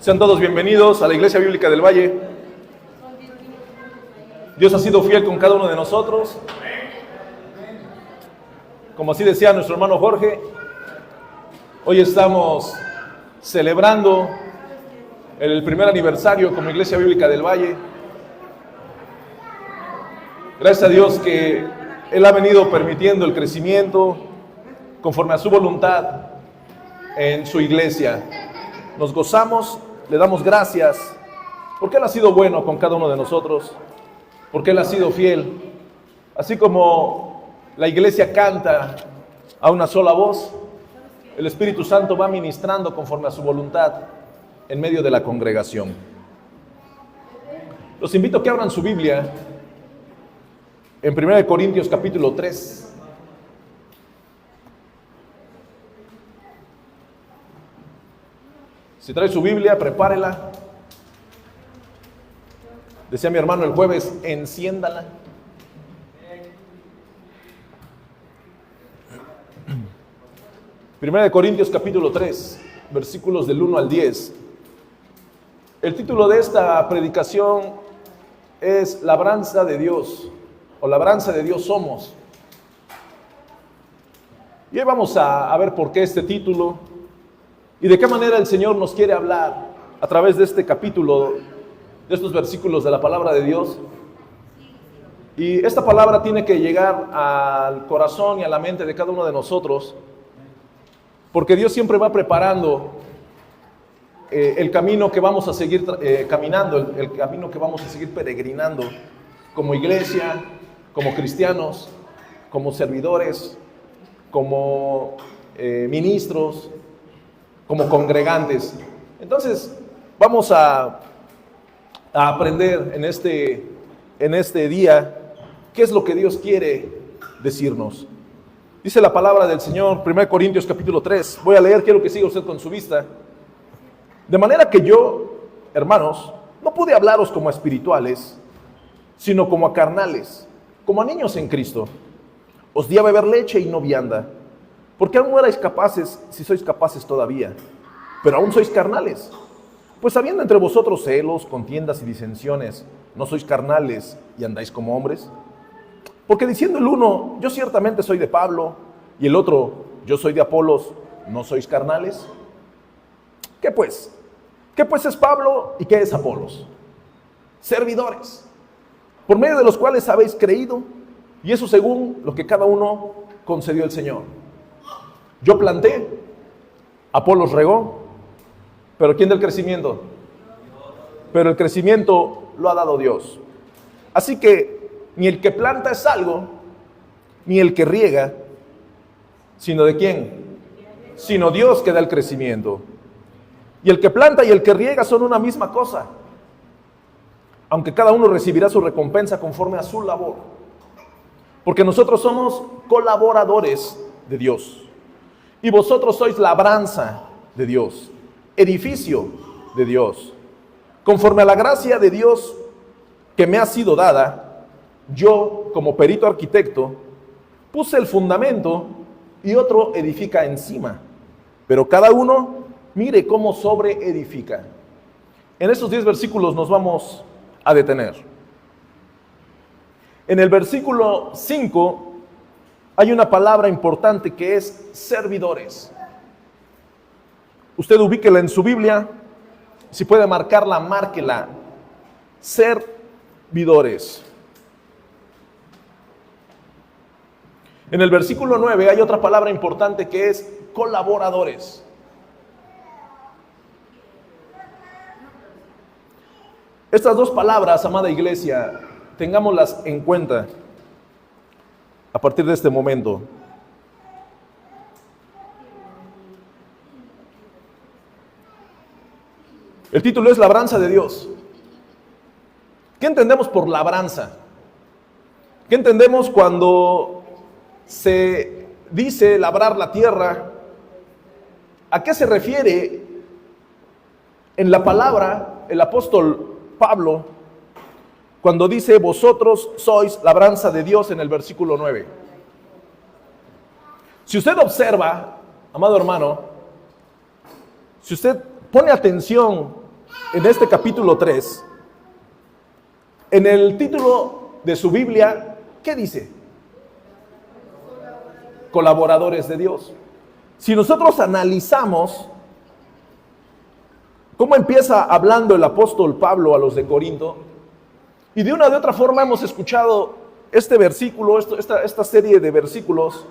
Sean todos bienvenidos a la Iglesia Bíblica del Valle. Dios ha sido fiel con cada uno de nosotros. Como así decía nuestro hermano Jorge, hoy estamos celebrando el primer aniversario como Iglesia Bíblica del Valle. Gracias a Dios que Él ha venido permitiendo el crecimiento conforme a su voluntad en su iglesia. Nos gozamos, le damos gracias, porque Él ha sido bueno con cada uno de nosotros, porque Él ha sido fiel. Así como la iglesia canta a una sola voz, el Espíritu Santo va ministrando conforme a su voluntad en medio de la congregación. Los invito a que abran su Biblia en 1 Corintios capítulo 3. Si trae su Biblia, prepárela. Decía mi hermano el jueves, enciéndala. Primera de Corintios capítulo 3, versículos del 1 al 10. El título de esta predicación es Labranza de Dios, o Labranza de Dios somos. Y hoy vamos a ver por qué este título y de qué manera el Señor nos quiere hablar a través de este capítulo, de estos versículos de la palabra de Dios. Y esta palabra tiene que llegar al corazón y a la mente de cada uno de nosotros, porque Dios siempre va preparando el camino que vamos a seguir caminando, el camino que vamos a seguir peregrinando como iglesia, como cristianos, como servidores, como ministros, como congregantes. Entonces vamos a aprender en este día qué es lo que Dios quiere decirnos. Dice la palabra del Señor, 1 Corintios capítulo 3. Voy a leer, quiero que siga usted con su vista. De manera que yo, hermanos, no pude hablaros como a espirituales, sino como a carnales, como a niños en Cristo. Os di a beber leche y no vianda, porque aún no erais capaces, si sois capaces todavía, pero aún sois carnales. Pues habiendo entre vosotros celos, contiendas y disensiones, ¿no sois carnales y andáis como hombres? Porque diciendo el uno, yo ciertamente soy de Pablo, y el otro, yo soy de Apolos, ¿no sois carnales? ¿Qué pues? ¿Qué pues es Pablo y qué es Apolos? Servidores, por medio de los cuales habéis creído, y eso según lo que cada uno concedió el Señor. Yo planté, Apolos regó, pero ¿quién da el crecimiento? Pero el crecimiento lo ha dado Dios. Así que ni el que planta es algo, ni el que riega, sino ¿de quién? Sino Dios que da el crecimiento. Y el que planta y el que riega son una misma cosa, aunque cada uno recibirá su recompensa conforme a su labor. Porque nosotros somos colaboradores de Dios, y vosotros sois labranza de Dios, edificio de Dios. Conforme a la gracia de Dios que me ha sido dada, yo, como perito arquitecto, puse el fundamento y otro edifica encima. Pero cada uno mire cómo sobreedifica. En estos 10 versículos nos vamos a detener. En el versículo 5 hay una palabra importante que es servidores. Usted ubíquela en su Biblia. Si puede marcarla, márquela. Servidores. En el versículo 9 hay otra palabra importante que es colaboradores. Estas dos palabras, amada iglesia, tengámoslas en cuenta a partir de este momento. El título es Labranza de Dios. ¿Qué entendemos por labranza? ¿Qué entendemos cuando se dice labrar la tierra? ¿A qué se refiere en la palabra el apóstol Pablo cuando dice vosotros sois labranza de Dios en el versículo 9? Si usted observa, amado hermano, si usted pone atención en este capítulo 3, en el título de su Biblia, ¿qué dice? Colaboradores de Dios. Si nosotros analizamos cómo empieza hablando el apóstol Pablo a los de Corinto, y de una de otra forma hemos escuchado este versículo, esta serie de versículos,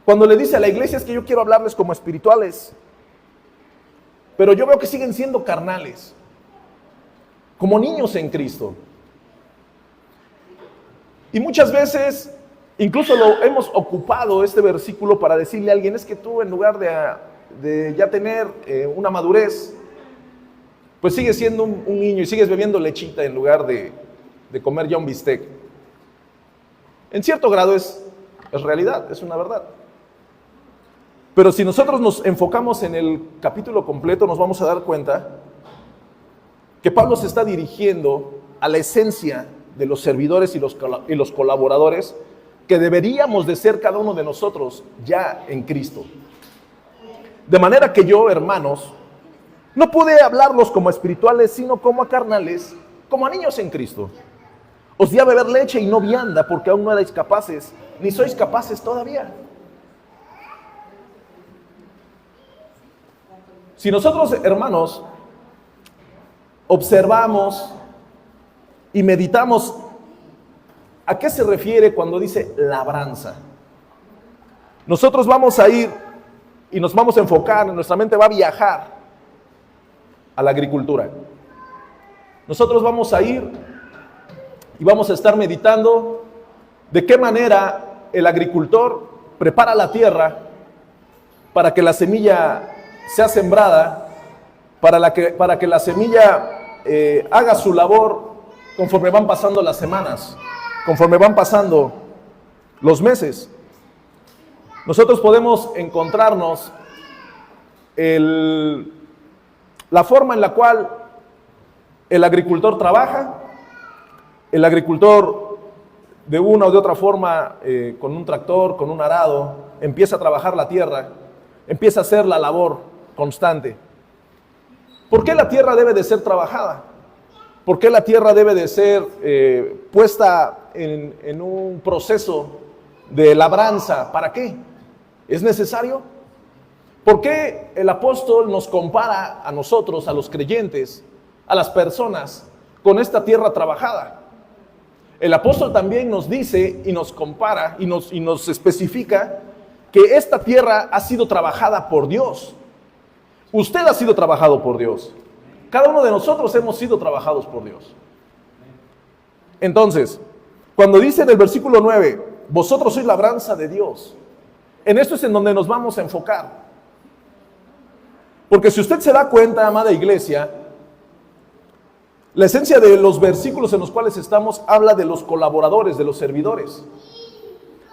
cuando le dice a la iglesia es que yo quiero hablarles como espirituales, pero yo veo que siguen siendo carnales, como niños en Cristo. Y muchas veces, incluso lo hemos ocupado este versículo para decirle a alguien, es que tú en lugar de ya tener una madurez, pues sigues siendo un niño y sigues bebiendo lechita en lugar de comer ya un bistec. En cierto grado es realidad, es una verdad. Pero si nosotros nos enfocamos en el capítulo completo, nos vamos a dar cuenta que Pablo se está dirigiendo a la esencia de los servidores y los colaboradores que deberíamos de ser cada uno de nosotros ya en Cristo. De manera que yo, hermanos, no pude hablarlos como espirituales, sino como a carnales, como a niños en Cristo. Os di a beber leche y no vianda, porque aún no erais capaces, ni sois capaces todavía. Si nosotros, hermanos, observamos y meditamos a qué se refiere cuando dice labranza, nosotros vamos a ir y nos vamos a enfocar, nuestra mente va a viajar a la agricultura. Nosotros vamos a ir y vamos a estar meditando de qué manera el agricultor prepara la tierra para que la semilla sea sembrada, para que la semilla haga su labor conforme van pasando las semanas, conforme van pasando los meses. Nosotros podemos encontrarnos la forma en la cual el agricultor trabaja, el agricultor de una o de otra forma, con un tractor, con un arado, empieza a trabajar la tierra, empieza a hacer la labor constante. ¿Por qué la tierra debe de ser trabajada? ¿Por qué la tierra debe de ser puesta en un proceso de labranza? ¿Para qué? ¿Es necesario? ¿Por qué el apóstol nos compara a nosotros, a los creyentes, a las personas, con esta tierra trabajada? El apóstol también nos dice y nos compara y nos especifica que esta tierra ha sido trabajada por Dios. Usted ha sido trabajado por Dios. Cada uno de nosotros hemos sido trabajados por Dios. Entonces, cuando dice en el versículo 9, vosotros sois labranza de Dios, en esto es en donde nos vamos a enfocar. Porque si usted se da cuenta, amada iglesia, la esencia de los versículos en los cuales estamos habla de los colaboradores, de los servidores.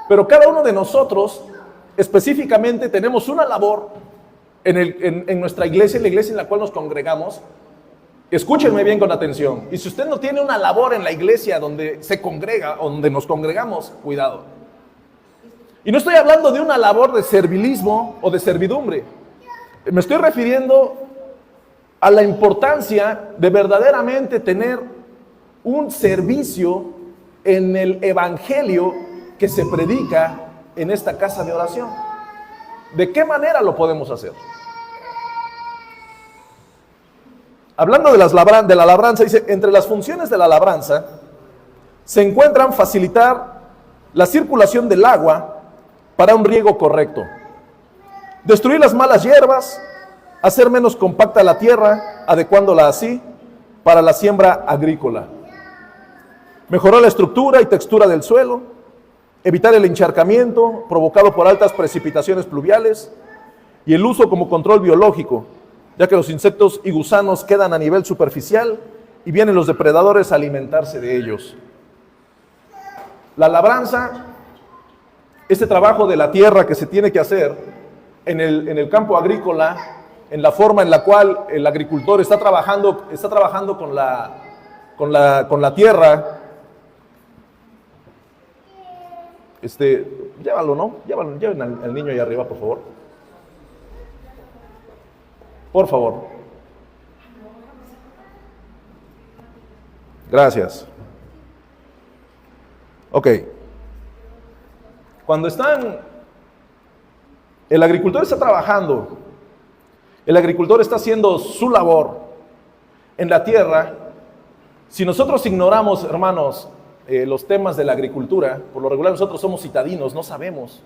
Pero cada uno de nosotros, específicamente, tenemos una labor en nuestra iglesia, en la iglesia en la cual nos congregamos. Escúchenme bien con atención. Y si usted no tiene una labor en la iglesia donde se congrega, o donde nos congregamos, cuidado. Y no estoy hablando de una labor de servilismo o de servidumbre. Me estoy refiriendo a la importancia de verdaderamente tener un servicio en el evangelio que se predica en esta casa de oración. ¿De qué manera lo podemos hacer? Hablando de la labranza, dice, entre las funciones de la labranza se encuentran facilitar la circulación del agua para un riego correcto, destruir las malas hierbas, hacer menos compacta la tierra, adecuándola así para la siembra agrícola, mejorar la estructura y textura del suelo, evitar el encharcamiento provocado por altas precipitaciones pluviales y el uso como control biológico, ya que los insectos y gusanos quedan a nivel superficial y vienen los depredadores a alimentarse de ellos. La labranza, este trabajo de la tierra que se tiene que hacer en el campo agrícola, en la forma en la cual el agricultor está trabajando con la tierra. Llévalo, ¿no? Lleven al niño ahí arriba, por favor. Por favor. Gracias. Ok. Cuando el agricultor está trabajando, el agricultor está haciendo su labor en la tierra. Si nosotros ignoramos, hermanos, los temas de la agricultura, por lo regular nosotros somos citadinos, no sabemos.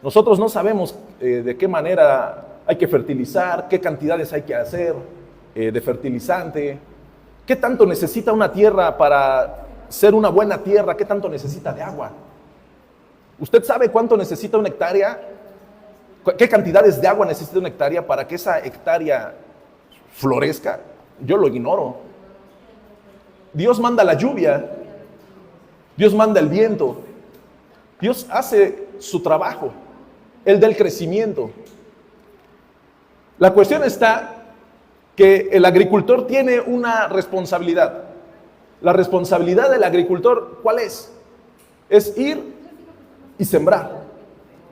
Nosotros no sabemos de qué manera hay que fertilizar, qué cantidades hay que hacer de fertilizante, qué tanto necesita una tierra para ser una buena tierra, qué tanto necesita de agua. ¿Usted sabe cuánto necesita una hectárea? ¿Qué cantidades de agua necesita una hectárea para que esa hectárea florezca? Yo lo ignoro. Dios manda la lluvia, Dios manda el viento, Dios hace su trabajo, Él da el crecimiento. La cuestión está que el agricultor tiene una responsabilidad. La responsabilidad del agricultor, ¿cuál es? Es ir y sembrar.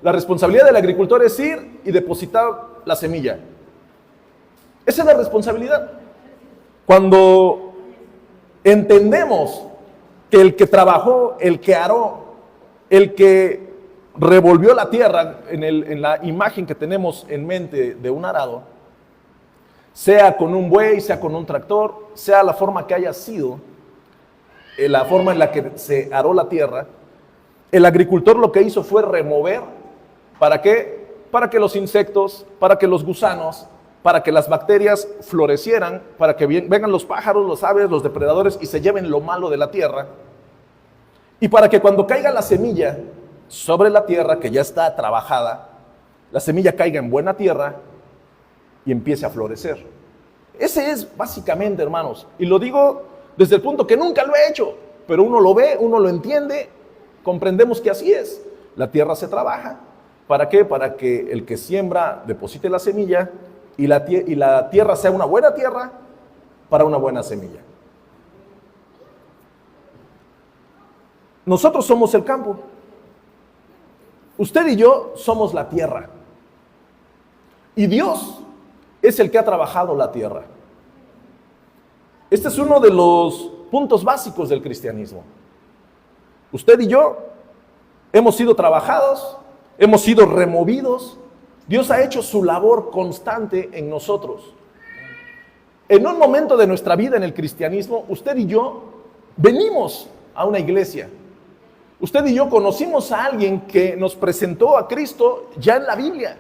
La responsabilidad del agricultor es ir y depositar la semilla. Esa es la responsabilidad. Cuando entendemos que el que trabajó, el que aró, el que revolvió la tierra en la imagen que tenemos en mente de un arado, sea con un buey, sea con un tractor, sea la forma que haya sido, la forma en la que se aró la tierra, el agricultor lo que hizo fue remover. ¿Para qué? Para que los insectos, para que los gusanos, para que las bacterias florecieran, para que vengan los pájaros, los aves, los depredadores y se lleven lo malo de la tierra. Y para que cuando caiga la semilla sobre la tierra que ya está trabajada, la semilla caiga en buena tierra y empiece a florecer. Ese es básicamente, hermanos, y lo digo desde el punto que nunca lo he hecho, pero uno lo ve, uno lo entiende, comprendemos que así es. La tierra se trabaja. ¿Para qué? Para que el que siembra deposite la semilla y la tierra sea una buena tierra para una buena semilla. Nosotros somos el campo. Usted y yo somos la tierra. Y Dios es el que ha trabajado la tierra. Este es uno de los puntos básicos del cristianismo. Usted y yo hemos sido trabajados, hemos sido removidos. Dios ha hecho su labor constante en nosotros. En un momento de nuestra vida en el cristianismo, usted y yo venimos a una iglesia. Usted y yo conocimos a alguien que nos presentó a Cristo ya en la Biblia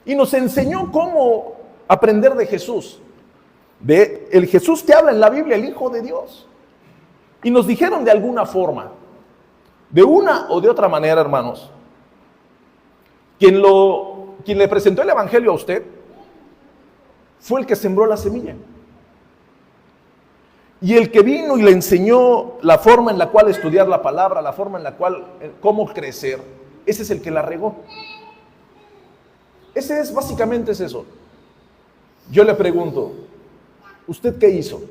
y nos enseñó cómo aprender de Jesús, de el Jesús que habla en la Biblia, el Hijo de Dios. Y nos dijeron de alguna forma, de una o de otra manera, hermanos, quien le presentó el Evangelio a usted fue el que sembró la semilla. Y el que vino y le enseñó la forma en la cual estudiar la palabra, la forma en la cual, cómo crecer, ese es el que la regó. Básicamente es eso. Yo le pregunto, ¿usted qué hizo?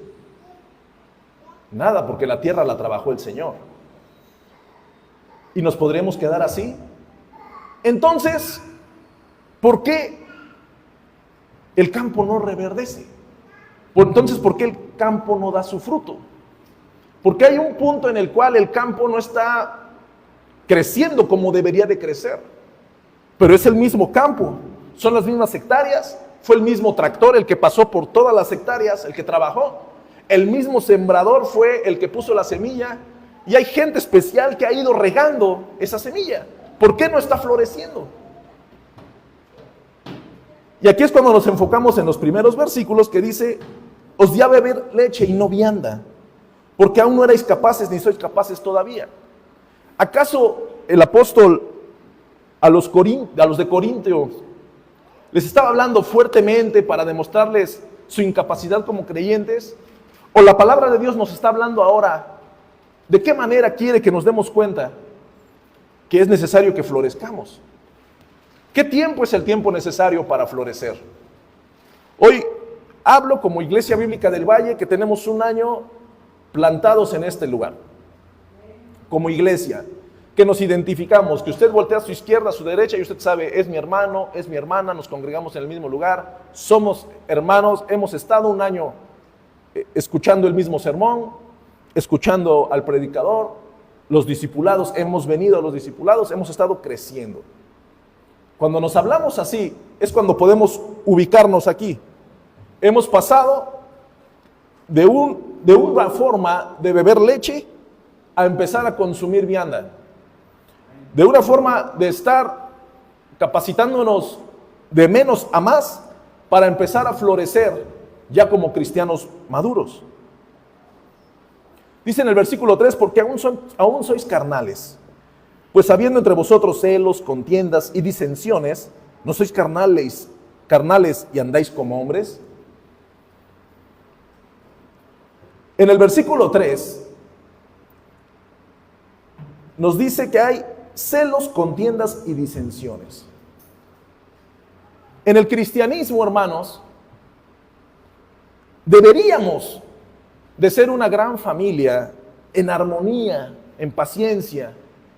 Nada, porque la tierra la trabajó el Señor. ¿Y nos podremos quedar así? Entonces, ¿por qué el campo no reverdece? Entonces, ¿por qué el campo no da su fruto? Porque hay un punto en el cual el campo no está creciendo como debería de crecer. Pero es el mismo campo, son las mismas hectáreas, fue el mismo tractor el que pasó por todas las hectáreas, el que trabajó. El mismo sembrador fue el que puso la semilla y hay gente especial que ha ido regando esa semilla. ¿Por qué no está floreciendo? Y aquí es cuando nos enfocamos en los primeros versículos que dice: os di a beber leche y no vianda, porque aún no erais capaces ni sois capaces todavía. ¿Acaso el apóstol a los de Corintios les estaba hablando fuertemente para demostrarles su incapacidad como creyentes? ¿O la palabra de Dios nos está hablando ahora? ¿De qué manera quiere que nos demos cuenta que es necesario que florezcamos? ¿Qué tiempo es el tiempo necesario para florecer? Hoy hablo como Iglesia Bíblica del Valle, que tenemos un año plantados en este lugar. Como iglesia, que nos identificamos, que usted voltea a su izquierda, a su derecha y usted sabe, es mi hermano, es mi hermana, nos congregamos en el mismo lugar, somos hermanos, hemos estado un año escuchando el mismo sermón, escuchando al predicador, los discipulados, hemos venido a los discipulados, hemos estado creciendo. Cuando nos hablamos así, es cuando podemos ubicarnos aquí. Hemos pasado de una forma de beber leche a empezar a consumir vianda. De una forma de estar capacitándonos de menos a más para empezar a florecer ya como cristianos maduros. Dice en el versículo 3, porque aún sois carnales, pues habiendo entre vosotros celos, contiendas y disensiones, ¿no sois carnales y andáis como hombres? En el versículo 3 nos dice que hay celos, contiendas y disensiones. En el cristianismo, hermanos, deberíamos de ser una gran familia en armonía, en paciencia,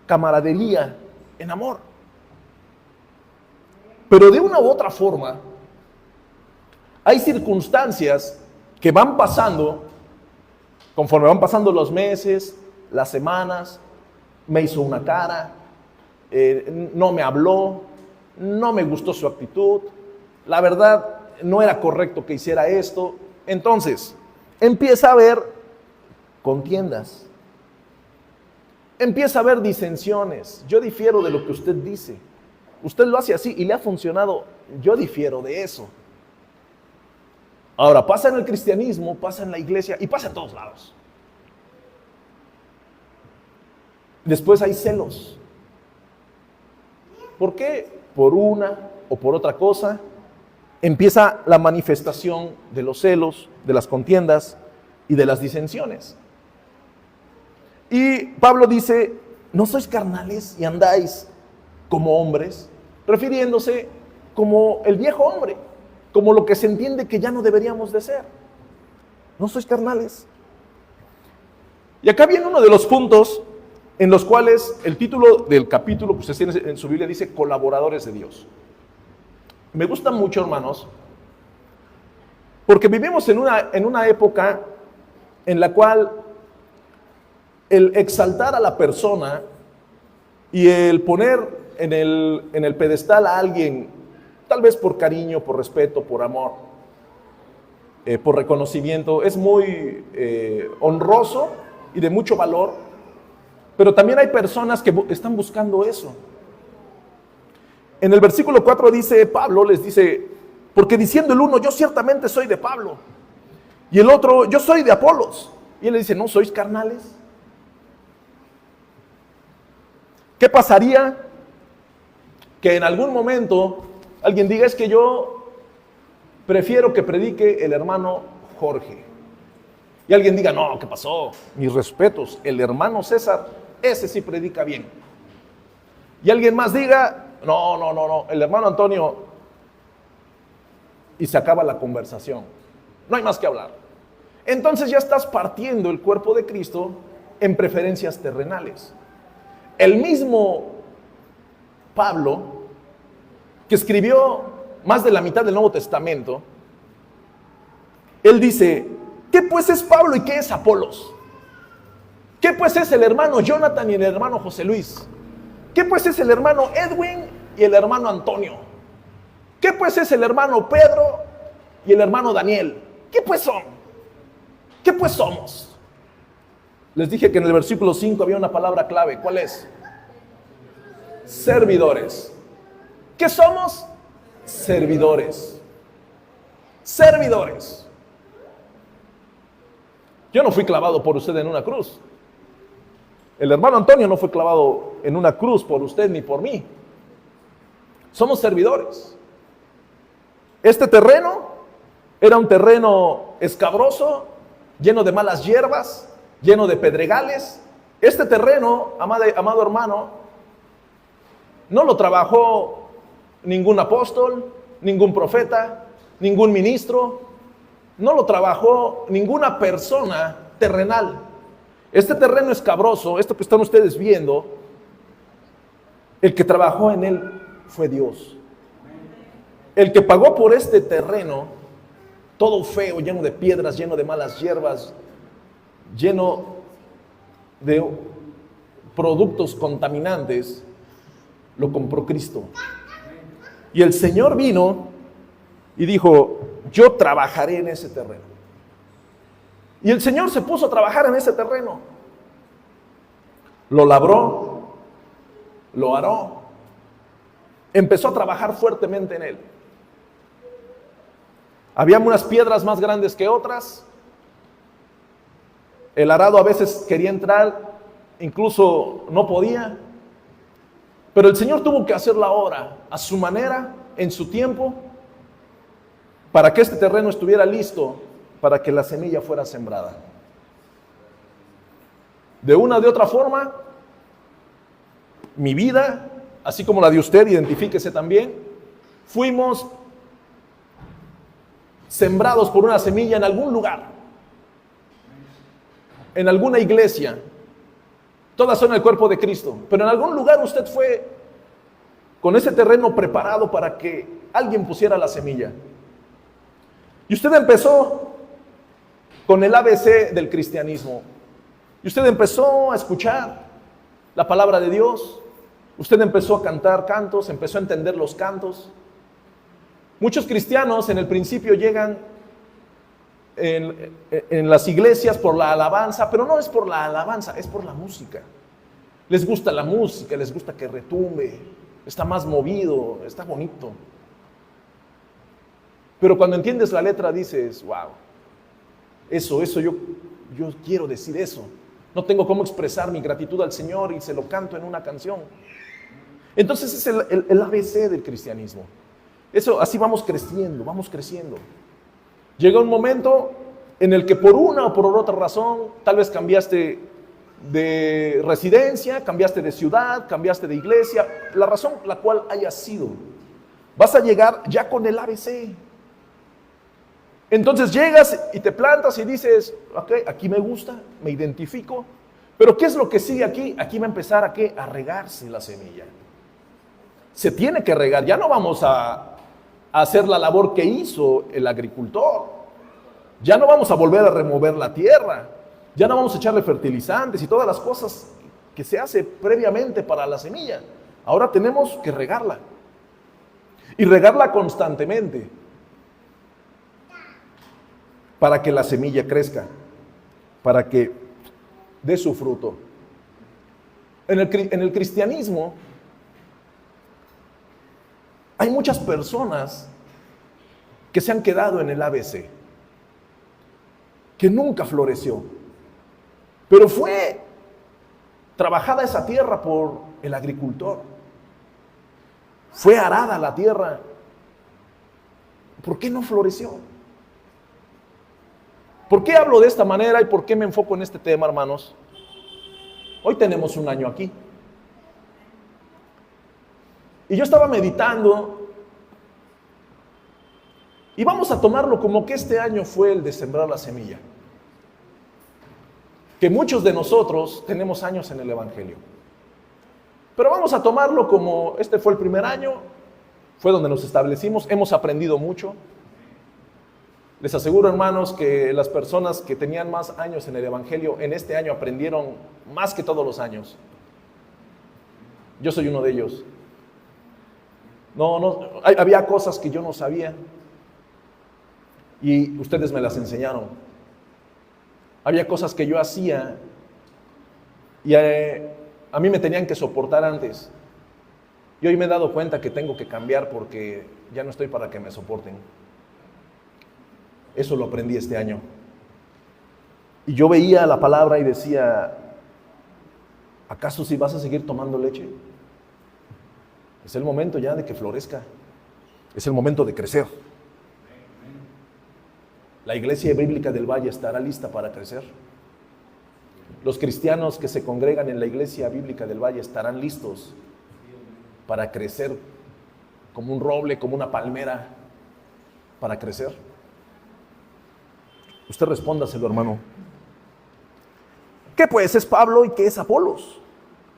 camaradería, en amor. Pero de una u otra forma, hay circunstancias que van pasando, conforme van pasando los meses, las semanas, me hizo una cara, no me habló, no me gustó su actitud, la verdad no era correcto que hiciera esto. Entonces, empieza a haber contiendas, empieza a haber disensiones. Yo difiero de lo que usted dice, usted lo hace así y le ha funcionado, yo difiero de eso. Ahora, pasa en el cristianismo, pasa en la iglesia y pasa en todos lados. Después hay celos. ¿Por qué? Por una o por otra cosa empieza la manifestación de los celos, de las contiendas y de las disensiones. Y Pablo dice, no sois carnales y andáis como hombres, refiriéndose como el viejo hombre, como lo que se entiende que ya no deberíamos de ser. No sois carnales. Y acá viene uno de los puntos en los cuales el título del capítulo que usted tiene en su Biblia dice colaboradores de Dios. Me gusta mucho, hermanos, porque vivimos en una época en la cual el exaltar a la persona y el poner en el pedestal a alguien, tal vez por cariño, por respeto, por amor, por reconocimiento, es muy honroso y de mucho valor. Pero también hay personas que están buscando eso. En el versículo 4 dice, Pablo les dice, porque diciendo el uno, yo ciertamente soy de Pablo, y el otro, yo soy de Apolos. Y él le dice, ¿no sois carnales? ¿Qué pasaría que en algún momento alguien diga, es que yo prefiero que predique el hermano Jorge? Y alguien diga, no, ¿qué pasó? Mis respetos, el hermano César, ese sí predica bien. Y alguien más diga, no, el hermano Antonio, y se acaba la conversación. No hay más que hablar. Entonces ya estás partiendo el cuerpo de Cristo en preferencias terrenales. El mismo Pablo, que escribió más de la mitad del Nuevo Testamento, él dice, ¿qué pues es Pablo y qué es Apolos? ¿Qué pues es el hermano Jonathan y el hermano José Luis? ¿Qué pues es el hermano Edwin y el hermano Antonio? ¿Qué pues es el hermano Pedro y el hermano Daniel? ¿Qué pues son? ¿Qué pues somos? Les dije que en el versículo 5 había una palabra clave. ¿Cuál es? Servidores. ¿Qué somos? Servidores. Servidores. Yo no fui clavado por usted en una cruz. El hermano Antonio no fue clavado en una cruz por usted ni por mí. Somos servidores. Este terreno era un terreno escabroso, lleno de malas hierbas, lleno de pedregales. Este terreno, amado hermano, no lo trabajó ningún apóstol, ningún profeta, ningún ministro, no lo trabajó ninguna persona terrenal. Este terreno escabroso, esto que están ustedes viendo, el que trabajó en él fue Dios. El que pagó por este terreno, todo feo, lleno de piedras, lleno de malas hierbas, lleno de productos contaminantes, lo compró Cristo. Y el Señor vino y dijo, yo trabajaré en ese terreno. Y el Señor se puso a trabajar en ese terreno. Lo labró, lo aró, empezó a trabajar fuertemente en él. Había unas piedras más grandes que otras. El arado a veces quería entrar, incluso no podía. Pero el Señor tuvo que hacer la obra a su manera, en su tiempo, para que este terreno estuviera listo, para que la semilla fuera sembrada. De una o de otra forma, mi vida, así como la de usted, identifíquese también, fuimos sembrados por una semilla en algún lugar, en alguna iglesia. Todas son el cuerpo de Cristo, pero en algún lugar usted fue con ese terreno preparado para que alguien pusiera la semilla. Y usted empezó con el ABC del cristianismo. Y usted empezó a escuchar la palabra de Dios. Usted empezó a cantar cantos, empezó a entender los cantos. Muchos cristianos en el principio llegan en las iglesias por la alabanza, pero no es por la alabanza, es por la música. Les gusta la música, les gusta que retumbe, está más movido, está bonito. Pero cuando entiendes la letra dices, wow, eso yo quiero decir eso. No tengo cómo expresar mi gratitud al Señor y se lo canto en una canción. Entonces es el ABC del cristianismo. Eso, así vamos creciendo, vamos creciendo. Llega un momento en el que por una o por otra razón, tal vez cambiaste de residencia, cambiaste de ciudad, cambiaste de iglesia, la razón la cual haya sido, vas a llegar ya con el ABC. Entonces llegas y te plantas y dices, ok, aquí me gusta, me identifico, pero ¿qué es lo que sigue aquí? Aquí va a empezar a regarse la semilla. Se tiene que regar, ya no vamos a hacer la labor que hizo el agricultor. Ya no vamos a volver a remover la tierra. Ya no vamos a echarle fertilizantes y todas las cosas que se hace previamente para la semilla. Ahora tenemos que regarla. Y regarla constantemente. Para que la semilla crezca. Para que dé su fruto. En el cristianismo hay muchas personas que se han quedado en el ABC, que nunca floreció, pero fue trabajada esa tierra por el agricultor, fue arada la tierra. ¿Por qué no floreció? ¿Por qué hablo de esta manera y por qué me enfoco en este tema, hermanos? Hoy tenemos un año aquí. Y yo estaba meditando y vamos a tomarlo como que este año fue el de sembrar la semilla. Que muchos de nosotros tenemos años en el Evangelio. Pero vamos a tomarlo como este fue el primer año, fue donde nos establecimos, hemos aprendido mucho. Les aseguro, hermanos, que las personas que tenían más años en el Evangelio en este año aprendieron más que todos los años. Yo soy uno de ellos. Había cosas que yo no sabía y ustedes me las enseñaron. Había cosas que yo hacía y a mí me tenían que soportar antes. Y hoy me he dado cuenta que tengo que cambiar porque ya no estoy para que me soporten. Eso lo aprendí este año. Y yo veía la palabra y decía, ¿acaso si vas a seguir tomando leche? Es el momento ya de que florezca. Es el momento de crecer. La iglesia bíblica del Valle estará lista para crecer. Los cristianos que se congregan en la iglesia bíblica del Valle estarán listos para crecer como un roble, como una palmera, para crecer. Usted respóndaselo, hermano. ¿Qué pues es Pablo y qué es Apolos?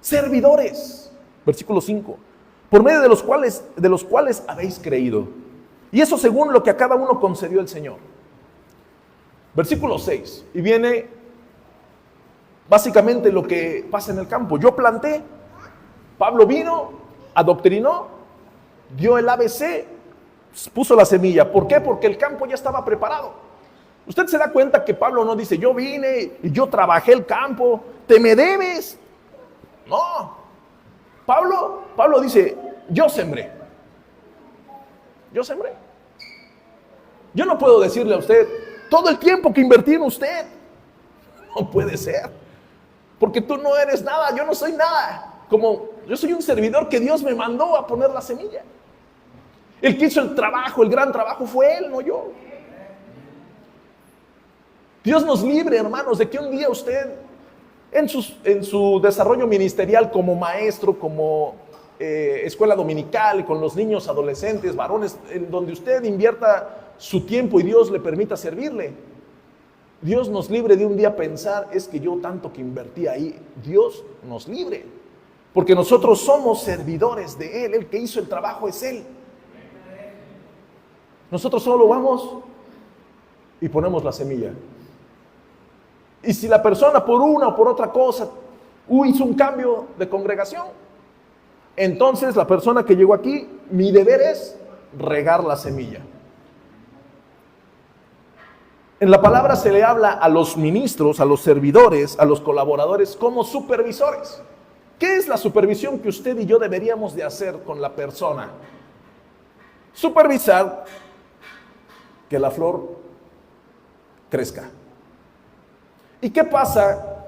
Servidores. Versículo 5. Por medio de los cuales habéis creído. Y eso según lo que a cada uno concedió el Señor. Versículo 6. Y viene básicamente lo que pasa en el campo. Yo planté, Pablo vino, adoctrinó, dio el ABC, puso la semilla. ¿Por qué? Porque el campo ya estaba preparado. Usted se da cuenta que Pablo no dice, yo vine y yo trabajé el campo, te me debes. No. Pablo dice, yo sembré. Yo sembré. Yo no puedo decirle a usted, todo el tiempo que invertí en usted. No puede ser. Porque tú no eres nada, yo no soy nada. Como yo soy un servidor que Dios me mandó a poner la semilla. El que hizo el trabajo, el gran trabajo fue Él, no yo. Dios nos libre, hermanos, de que un día usted, en su desarrollo ministerial como maestro, como escuela dominical, con los niños, adolescentes, varones, en donde usted invierta su tiempo y Dios le permita servirle, Dios nos libre de un día pensar, es que yo tanto que invertí ahí, Dios nos libre, porque nosotros somos servidores de Él, el que hizo el trabajo es Él. Nosotros solo vamos y ponemos la semilla. Y si la persona por una o por otra cosa hizo un cambio de congregación, entonces la persona que llegó aquí, mi deber es regar la semilla. En la palabra se le habla a los ministros, a los servidores, a los colaboradores como supervisores. ¿Qué es la supervisión que usted y yo deberíamos de hacer con la persona? Supervisar que la flor crezca. ¿Y qué pasa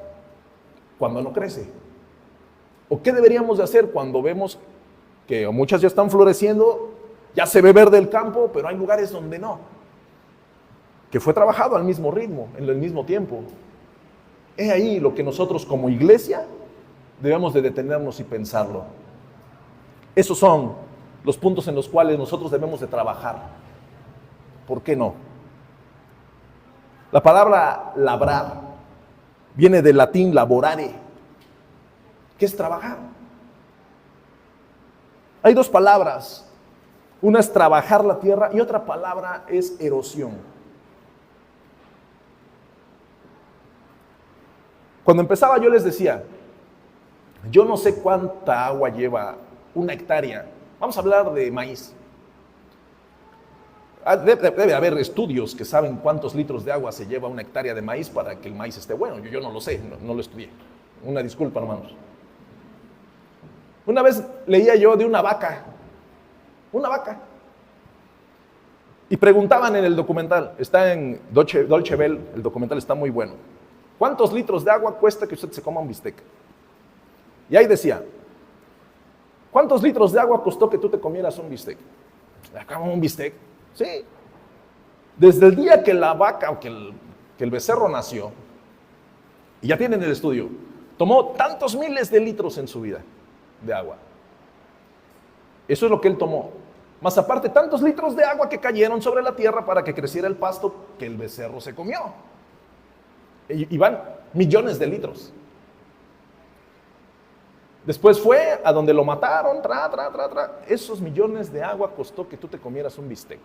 cuando no crece? ¿O qué deberíamos de hacer cuando vemos que muchas ya están floreciendo, ya se ve verde el campo, pero hay lugares donde no? Que fue trabajado al mismo ritmo, en el mismo tiempo. Es ahí lo que nosotros como iglesia debemos de detenernos y pensarlo. Esos son los puntos en los cuales nosotros debemos de trabajar. ¿Por qué no? La palabra labrar viene del latín laborare, que es trabajar. Hay dos palabras. Una es trabajar la tierra y otra palabra es erosión. Cuando empezaba yo les decía, yo no sé cuánta agua lleva una hectárea. Vamos a hablar de maíz. Debe haber estudios que saben cuántos litros de agua se lleva una hectárea de maíz para que el maíz esté bueno. Yo no lo sé, no lo estudié. Una disculpa, hermanos. Una vez leía yo de una vaca. Y preguntaban en el documental, está en Deutsche Welle, el documental está muy bueno. ¿Cuántos litros de agua cuesta que usted se coma un bistec? Y ahí decía, ¿cuántos litros de agua costó que tú te comieras un bistec? ¿Un bistec? Sí. Desde el día que la vaca o que el becerro nació, y ya tienen el estudio, tomó tantos miles de litros en su vida de agua. Eso es lo que él tomó. Más aparte, tantos litros de agua que cayeron sobre la tierra para que creciera el pasto que el becerro se comió. Y van millones de litros. Después fue a donde lo mataron, esos millones de agua costó que tú te comieras un bistec.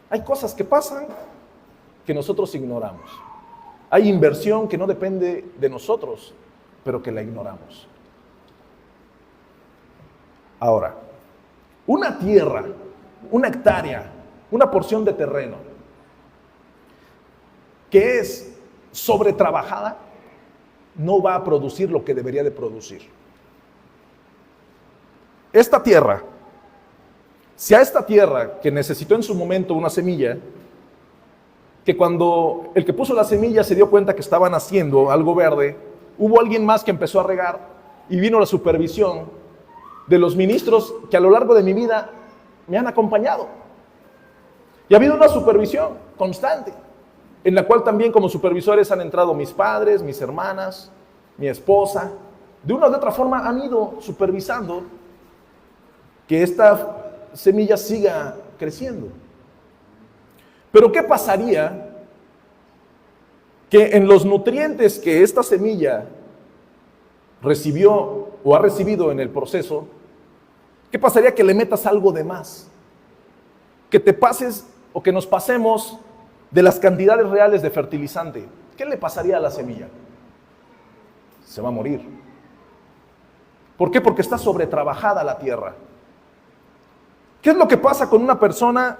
Hay cosas que pasan que nosotros ignoramos. Hay inversión que no depende de nosotros, pero que la ignoramos. Ahora, una tierra, una hectárea, una porción de terreno que es sobretrabajada, no va a producir lo que debería de producir. Esta tierra, si a esta tierra que necesitó en su momento una semilla, que cuando el que puso la semilla se dio cuenta que estaba naciendo algo verde, hubo alguien más que empezó a regar y vino la supervisión de los ministros que a lo largo de mi vida me han acompañado. Y ha habido una supervisión constante, en la cual también como supervisores han entrado mis padres, mis hermanas, mi esposa. De una u otra forma han ido supervisando que esta semilla siga creciendo. Pero ¿qué pasaría que en los nutrientes que esta semilla recibió o ha recibido en el proceso, qué pasaría que le metas algo de más? Que te pases o que nos pasemos de las cantidades reales de fertilizante. ¿Qué le pasaría a la semilla? se va a morir. ¿Por qué? Porque está sobretrabajada la tierra. ¿Qué es lo que pasa con una persona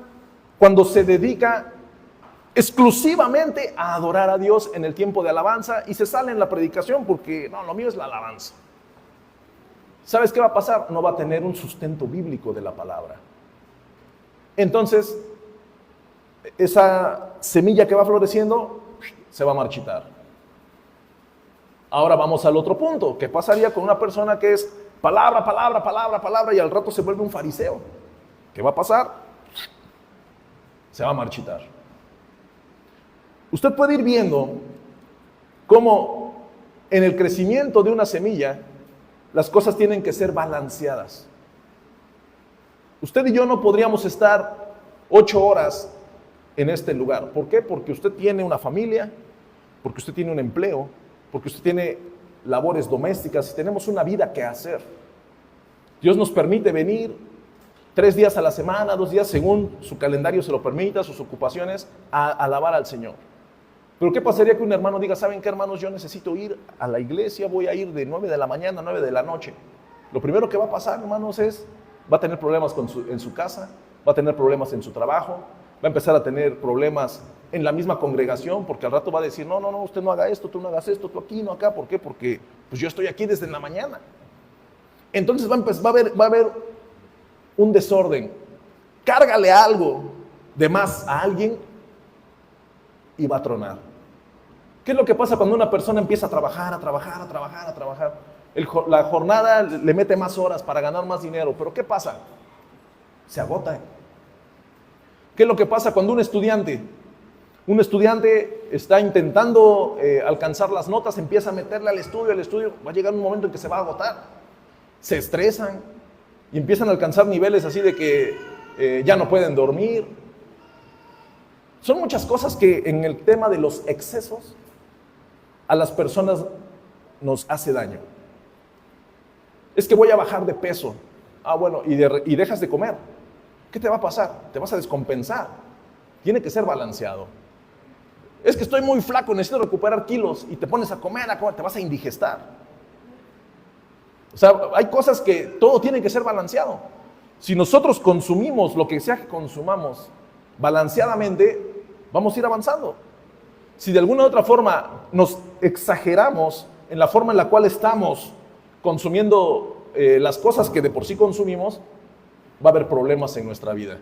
cuando se dedica exclusivamente a adorar a Dios en el tiempo de alabanza y se sale en la predicación porque no, lo mío es la alabanza? ¿Sabes qué va a pasar? No va a tener un sustento bíblico de la palabra. Entonces, esa semilla que va floreciendo se va a marchitar. Ahora vamos al otro punto. ¿Qué pasaría con una persona que es palabra, palabra, palabra, palabra y al rato se vuelve un fariseo? ¿Qué va a pasar? Se va a marchitar. Usted puede ir viendo cómo en el crecimiento de una semilla las cosas tienen que ser balanceadas. Usted y yo no podríamos estar 8 horas en este lugar. ¿Por qué? Porque usted tiene una familia, porque usted tiene un empleo, porque usted tiene labores domésticas y tenemos una vida que hacer. Dios nos permite venir 3 días a la semana, 2 días, según su calendario se lo permita, sus ocupaciones, a alabar al Señor. Pero ¿qué pasaría que un hermano diga, ¿saben qué, hermanos? Yo necesito ir a la iglesia, voy a ir de 9 de la mañana a 9 de la noche. Lo primero que va a pasar, hermanos, va a tener problemas en su casa, va a tener problemas en su trabajo, va a empezar a tener problemas en la misma congregación, porque al rato va a decir, no, usted no haga esto, tú no hagas esto, tú aquí, no acá. ¿Por qué? Porque pues yo estoy aquí desde la mañana. Entonces va a haber un desorden. Cárgale algo de más a alguien y va a tronar. ¿Qué es lo que pasa cuando una persona empieza a trabajar? La jornada le mete más horas para ganar más dinero, pero ¿qué pasa? Se agota. ¿Qué es lo que pasa cuando un estudiante está intentando alcanzar las notas, empieza a meterle al estudio, va a llegar un momento en que se va a agotar, se estresan y empiezan a alcanzar niveles así de que ya no pueden dormir? Son muchas cosas que en el tema de los excesos a las personas nos hace daño. Es que voy a bajar de peso. Bueno, y dejas de comer. ¿Qué te va a pasar? Te vas a descompensar. Tiene que ser balanceado. Es que estoy muy flaco, necesito recuperar kilos y te pones a comer, te vas a indigestar. O sea, hay cosas que todo tiene que ser balanceado. Si nosotros consumimos lo que sea que consumamos balanceadamente, vamos a ir avanzando. Si de alguna u otra forma nos exageramos en la forma en la cual estamos consumiendo las cosas que de por sí consumimos, va a haber problemas en nuestra vida.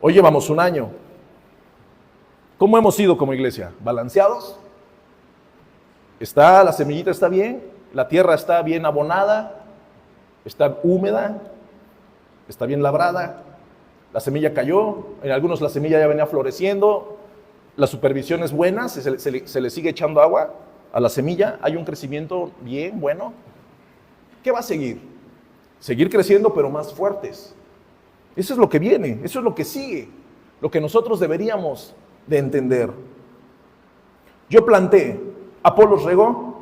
Hoy llevamos 1 año. ¿Cómo hemos ido como iglesia? ¿Balanceados? La semillita está bien, la tierra está bien abonada, está húmeda, está bien labrada, la semilla cayó, en algunos la semilla ya venía floreciendo, la supervisión es buena, se le sigue echando agua a la semilla, hay un crecimiento bien bueno. ¿Qué va a seguir? Seguir creciendo, pero más fuertes. Eso es lo que viene, eso es lo que sigue, lo que nosotros deberíamos de entender. Yo planté, Apolos regó,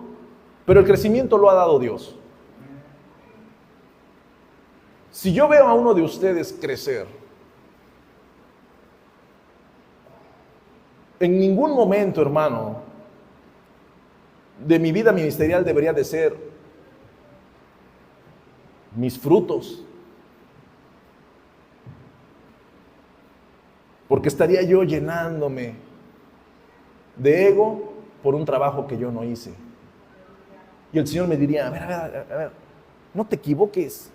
pero el crecimiento lo ha dado Dios. Si yo veo a uno de ustedes crecer, en ningún momento, hermano, de mi vida ministerial debería de ser mis frutos, porque estaría yo llenándome de ego por un trabajo que yo no hice. Y el Señor me diría, a ver, no te equivoques,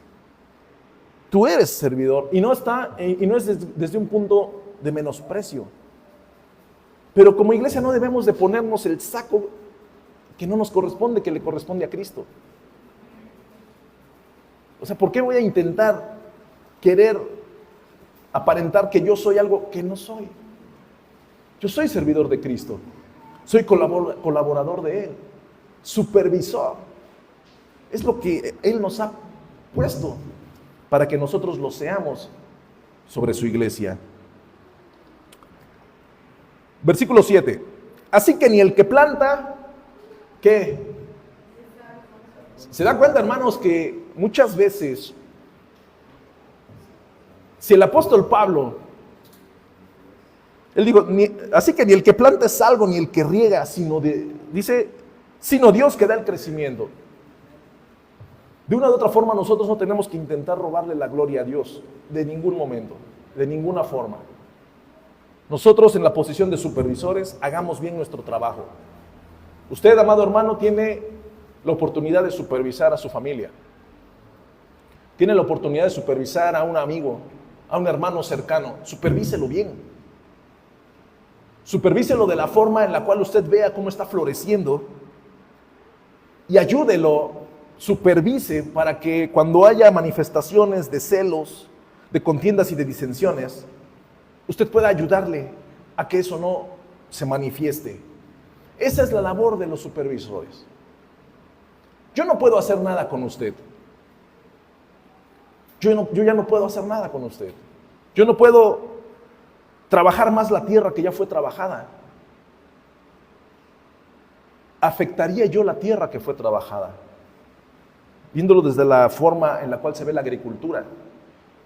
tú eres servidor, y no es desde un punto de menosprecio, pero como iglesia no debemos de ponernos el saco que no nos corresponde, que le corresponde a Cristo. O sea, ¿por qué voy a intentar querer aparentar que yo soy algo que no soy? Yo soy servidor de Cristo, soy colaborador de Él, supervisor. Es lo que Él nos ha puesto para que nosotros lo seamos sobre su iglesia. Versículo 7. Así que ni el que planta, ¿qué? ¿Se dan cuenta, hermanos, que muchas veces, si el apóstol Pablo, él dijo, así que ni el que planta es algo, ni el que riega, sino dice, sino Dios que da el crecimiento. De una u otra forma nosotros no tenemos que intentar robarle la gloria a Dios, de ningún momento, de ninguna forma. Nosotros en la posición de supervisores hagamos bien nuestro trabajo. Usted, amado hermano, tiene la oportunidad de supervisar a su familia. Tiene la oportunidad de supervisar a un amigo, a un hermano cercano. Supervíselo bien. Supervíselo de la forma en la cual usted vea cómo está floreciendo y ayúdelo, supervise para que cuando haya manifestaciones de celos, de contiendas y de disensiones, usted pueda ayudarle a que eso no se manifieste. Esa es la labor de los supervisores. Yo no puedo hacer nada con usted. Yo ya no puedo hacer nada con usted. Yo no puedo trabajar más la tierra que ya fue trabajada. ¿Afectaría yo la tierra que fue trabajada? Viéndolo desde la forma en la cual se ve la agricultura.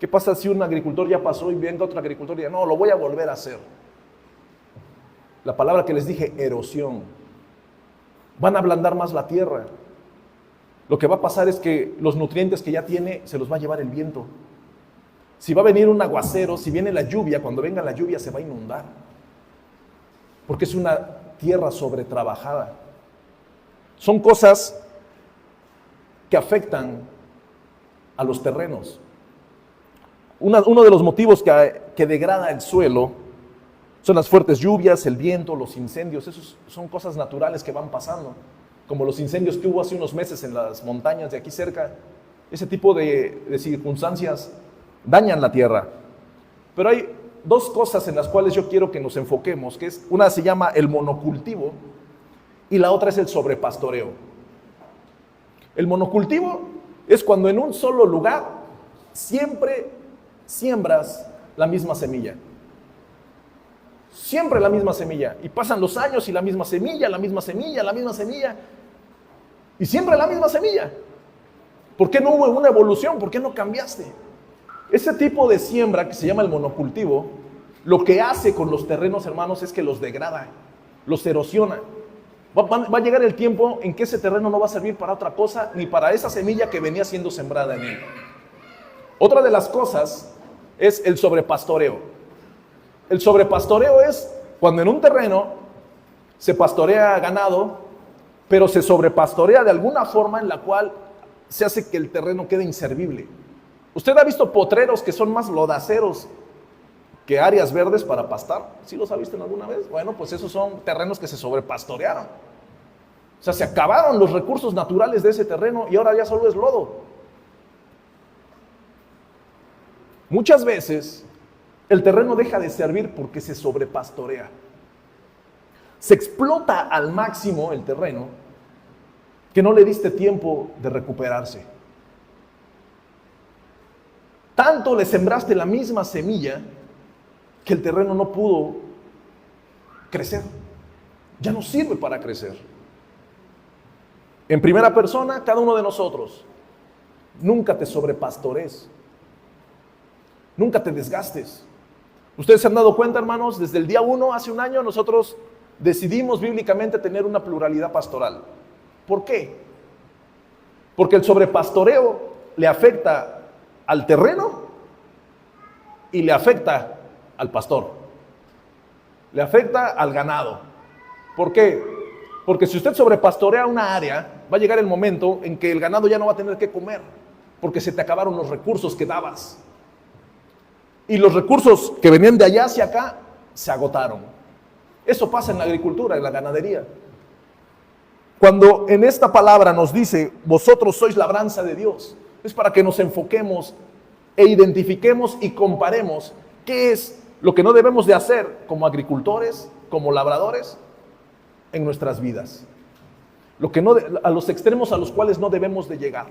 ¿Qué pasa si un agricultor ya pasó y venga otro agricultor y dice, no, lo voy a volver a hacer? La palabra que les dije, erosión. Van a ablandar más la tierra. Lo que va a pasar es que los nutrientes que ya tiene se los va a llevar el viento. Si va a venir un aguacero, si viene la lluvia, cuando venga la lluvia se va a inundar. Porque es una tierra sobretrabajada. Son cosas que afectan a los terrenos. Uno de los motivos que degrada el suelo son las fuertes lluvias, el viento, los incendios. Esos son cosas naturales que van pasando, como los incendios que hubo hace unos meses en las montañas de aquí cerca. Ese tipo de circunstancias dañan la tierra. Pero hay dos cosas en las cuales yo quiero que nos enfoquemos, que es, una se llama el monocultivo y la otra es el sobrepastoreo. El monocultivo es cuando en un solo lugar siempre siembras la misma semilla. Siempre la misma semilla. Y pasan los años y la misma semilla, la misma semilla, la misma semilla. Y siempre la misma semilla. ¿Por qué no hubo una evolución? ¿Por qué no cambiaste? Ese tipo de siembra que se llama el monocultivo, lo que hace con los terrenos, hermanos, es que los degrada, los erosiona. Va a llegar el tiempo en que ese terreno no va a servir para otra cosa, ni para esa semilla que venía siendo sembrada en él. Otra de las cosas es el sobrepastoreo. El sobrepastoreo es cuando en un terreno se pastorea ganado, pero se sobrepastorea de alguna forma en la cual se hace que el terreno quede inservible. ¿Usted ha visto potreros que son más lodaceros que áreas verdes para pastar? ¿Sí los ha visto en alguna vez? Bueno, pues esos son terrenos que se sobrepastorearon. O sea, se acabaron los recursos naturales de ese terreno y ahora ya solo es lodo. Muchas veces el terreno deja de servir porque se sobrepastorea. Se explota al máximo el terreno que no le diste tiempo de recuperarse. Tanto le sembraste la misma semilla que el terreno no pudo crecer. Ya no sirve para crecer. En primera persona, cada uno de nosotros, nunca te sobrepastorees. Nunca te desgastes. Ustedes se han dado cuenta, hermanos, desde el día 1, hace un año, nosotros decidimos bíblicamente tener una pluralidad pastoral. ¿Por qué? Porque el sobrepastoreo le afecta al terreno y le afecta al pastor. Le afecta al ganado. ¿Por qué? Porque si usted sobrepastorea una área, va a llegar el momento en que el ganado ya no va a tener que comer, porque se te acabaron los recursos que dabas. Y los recursos que venían de allá hacia acá se agotaron. Eso pasa en la agricultura, en la ganadería. Cuando en esta palabra nos dice, vosotros sois labranza de Dios, es para que nos enfoquemos e identifiquemos y comparemos qué es lo que no debemos de hacer como agricultores, como labradores, en nuestras vidas. A los extremos a los cuales no debemos de llegar.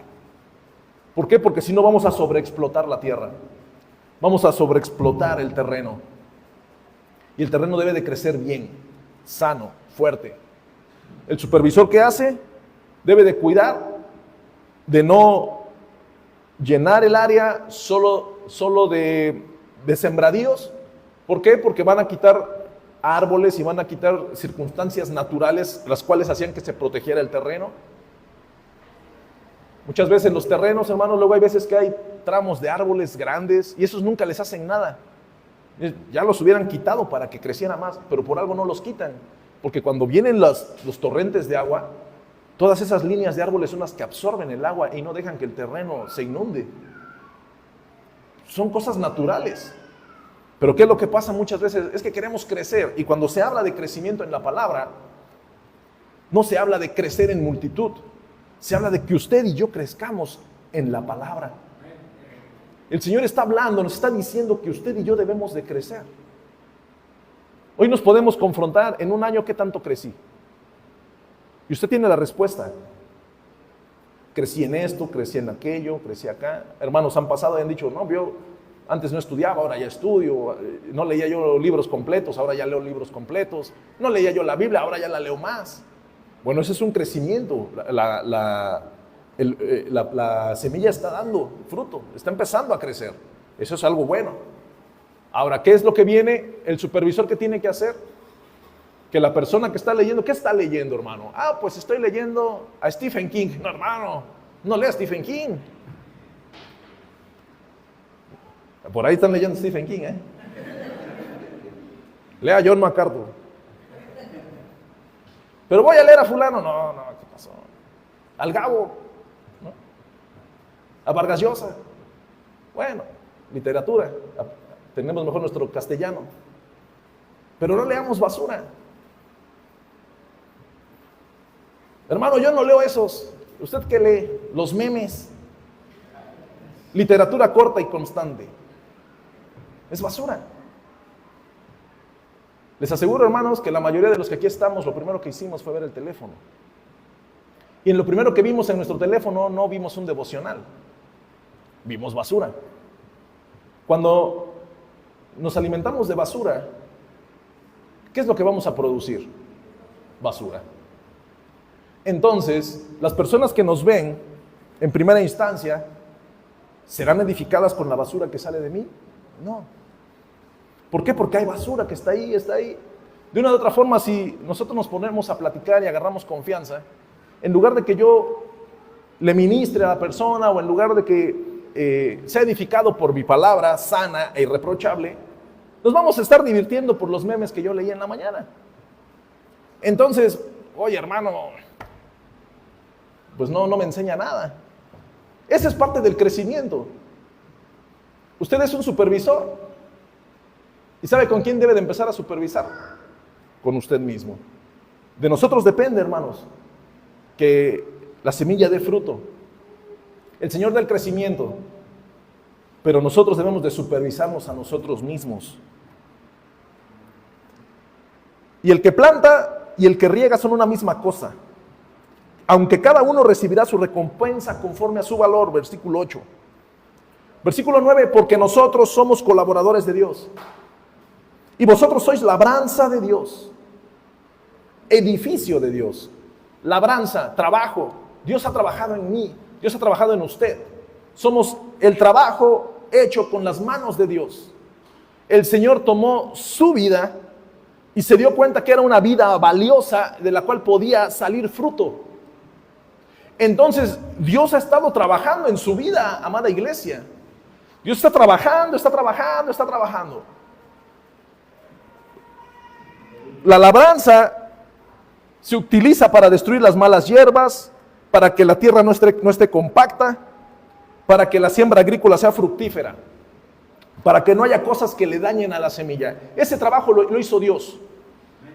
¿Por qué? Porque si no vamos a sobreexplotar la tierra. Vamos a sobreexplotar el terreno. Y el terreno debe de crecer bien, sano, fuerte. El supervisor, ¿qué hace? Debe de cuidar de no llenar el área solo de sembradíos. ¿Por qué? Porque van a quitar árboles y van a quitar circunstancias naturales las cuales hacían que se protegiera el terreno. Muchas veces en los terrenos, hermanos, luego hay veces que hay tramos de árboles grandes y esos nunca les hacen nada. Ya los hubieran quitado para que creciera más, pero por algo no los quitan. Porque cuando vienen los torrentes de agua, todas esas líneas de árboles son las que absorben el agua y no dejan que el terreno se inunde. Son cosas naturales. Pero ¿qué es lo que pasa muchas veces? Es que queremos crecer, y cuando se habla de crecimiento en la palabra, no se habla de crecer en multitud, se habla de que usted y yo crezcamos en la palabra. El Señor está hablando, nos está diciendo que usted y yo debemos de crecer. Hoy nos podemos confrontar en un año, ¿qué tanto crecí? Y usted tiene la respuesta. Crecí en esto, crecí en aquello, crecí acá. Hermanos han pasado y han dicho, no, yo antes no estudiaba, ahora ya estudio. No leía yo libros completos, ahora ya leo libros completos. No leía yo la Biblia, ahora ya la leo más. Bueno, ese es un crecimiento. La semilla está dando fruto, está empezando a crecer. Eso es algo bueno. Ahora, ¿qué es lo que viene? El supervisor, ¿qué tiene que hacer? Que la persona que está leyendo, ¿qué está leyendo, hermano? Ah, pues estoy leyendo a Stephen King. No, hermano, no lea a Stephen King. Por ahí están leyendo a Stephen King, ¿eh? Lea a John MacArthur. Pero voy a leer a fulano. No, ¿qué pasó? Al Gabo, ¿no? A Vargas Llosa. Bueno, literatura. Tenemos mejor nuestro castellano. Pero no leamos basura. Hermano, yo no leo esos. ¿Usted qué lee? Los memes. Literatura corta y constante. Es basura. Les aseguro, hermanos, que la mayoría de los que aquí estamos, lo primero que hicimos fue ver el teléfono. Y en lo primero que vimos en nuestro teléfono no vimos un devocional. Vimos basura. Cuando nos alimentamos de basura, ¿qué es lo que vamos a producir? Basura. Entonces, las personas que nos ven, en primera instancia, ¿serán edificadas con la basura que sale de mí? No. ¿Por qué? Porque hay basura que está ahí, está ahí. De una u otra forma, si nosotros nos ponemos a platicar y agarramos confianza, en lugar de que yo le ministre a la persona, o en lugar de que sea edificado por mi palabra sana e irreprochable, nos vamos a estar divirtiendo por los memes que yo leí en la mañana. Entonces, oye, hermano, pues no me enseña nada. Esa es parte del crecimiento. Usted es un supervisor. ¿Y sabe con quién debe de empezar a supervisar? Con usted mismo. De nosotros depende, hermanos, que la semilla dé fruto. El Señor da el crecimiento, pero nosotros debemos de supervisarnos a nosotros mismos. Y el que planta y el que riega son una misma cosa, aunque cada uno recibirá su recompensa conforme a su valor. Versículo 8. Versículo 9, porque nosotros somos colaboradores de Dios, y vosotros sois labranza de Dios, edificio de Dios. Labranza, trabajo. Dios ha trabajado en mí, Dios ha trabajado en usted. Somos el trabajo hecho con las manos de Dios. El Señor tomó su vida y se dio cuenta que era una vida valiosa de la cual podía salir fruto. Entonces, Dios ha estado trabajando en su vida, amada iglesia. Dios está trabajando, está trabajando, está trabajando. La labranza se utiliza para destruir las malas hierbas, para que la tierra no esté compacta, para que la siembra agrícola sea fructífera, para que no haya cosas que le dañen a la semilla. Ese trabajo lo hizo Dios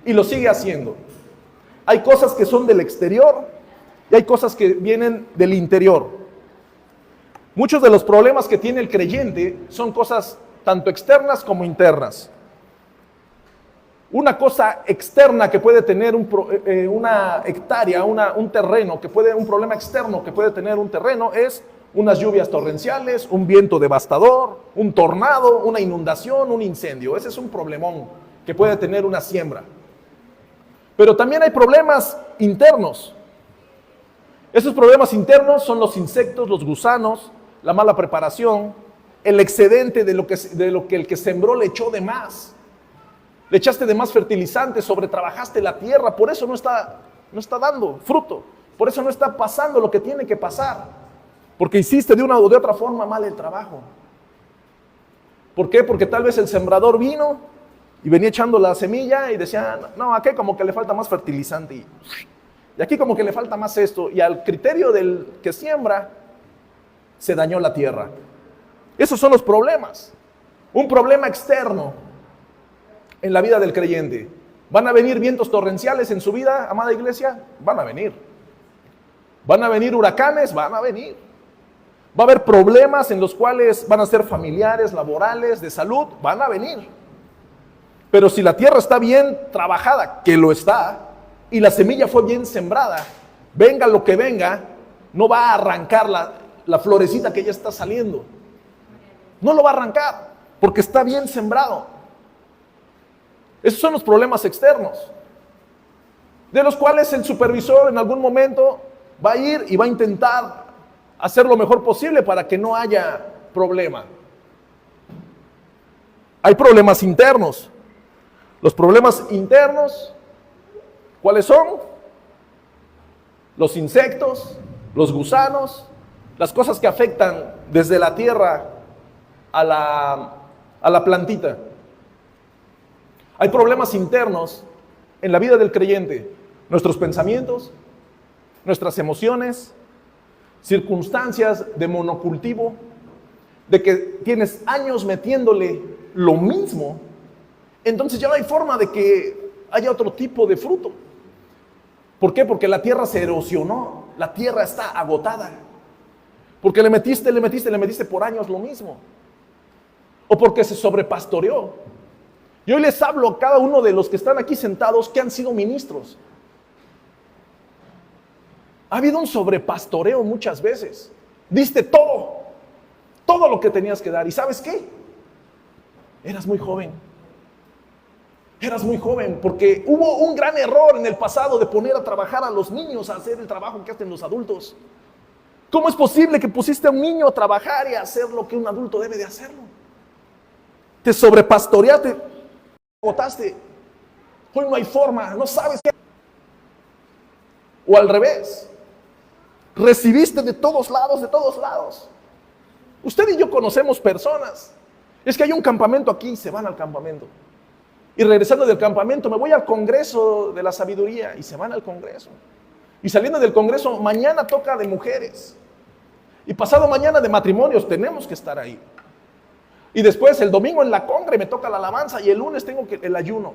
y lo sigue haciendo. Hay cosas que son del exterior y hay cosas que vienen del interior. Muchos de los problemas que tiene el creyente son cosas tanto externas como internas. Una cosa externa que puede tener una hectárea, un terreno, un problema externo que puede tener un terreno es unas lluvias torrenciales, un viento devastador, un tornado, una inundación, un incendio. Ese es un problemón que puede tener una siembra. Pero también hay problemas internos. Esos problemas internos son los insectos, los gusanos, la mala preparación, el excedente de lo que el que sembró le echó de más. le echaste de más fertilizante, sobretrabajaste la tierra, por eso no está dando fruto, por eso no está pasando lo que tiene que pasar, porque hiciste de una o de otra forma mal el trabajo. ¿Por qué? Porque tal vez el sembrador vino y venía echando la semilla y decía, no, aquí como que le falta más fertilizante y aquí como que le falta más esto, y al criterio del que siembra se dañó la tierra. Esos son los problemas. Un problema externo en la vida del creyente. ¿Van a venir vientos torrenciales en su vida, amada iglesia? Van a venir. ¿Van a venir huracanes? Van a venir. ¿Va a haber problemas en los cuales van a ser familiares, laborales, de salud? Van a venir. Pero si la tierra está bien trabajada, que lo está, y la semilla fue bien sembrada, venga lo que venga, no va a arrancar la florecita que ya está saliendo. No lo va a arrancar, porque está bien sembrado. Esos son los problemas externos, de los cuales el supervisor en algún momento va a ir y va a intentar hacer lo mejor posible para que no haya problema. Hay problemas internos. Los problemas internos, ¿cuáles son? Los insectos, los gusanos, las cosas que afectan desde la tierra a la plantita. Hay problemas internos en la vida del creyente. Nuestros pensamientos, nuestras emociones, circunstancias de monocultivo, de que tienes años metiéndole lo mismo, entonces ya no hay forma de que haya otro tipo de fruto. ¿Por qué? Porque la tierra se erosionó, la tierra está agotada. Porque le metiste por años lo mismo. O porque se sobrepastoreó. Y hoy les hablo a cada uno de los que están aquí sentados que han sido ministros. Ha habido un sobrepastoreo muchas veces. Diste todo lo que tenías que dar. ¿Y sabes qué? Eras muy joven. Eras muy joven porque hubo un gran error en el pasado de poner a trabajar a los niños a hacer el trabajo que hacen los adultos. ¿Cómo es posible que pusiste a un niño a trabajar y a hacer lo que un adulto debe de hacerlo? Te sobrepastoreaste, agotaste. Hoy no hay forma, no sabes qué. O al revés, recibiste de todos lados. Usted y yo conocemos personas. Es que hay un campamento aquí y se van al campamento. Y regresando del campamento, me voy al Congreso de la Sabiduría y se van al Congreso. Y saliendo del Congreso, mañana toca de mujeres. Y pasado mañana de matrimonios, tenemos que estar ahí. Y después el domingo en la congre me toca la alabanza y el lunes tengo el ayuno.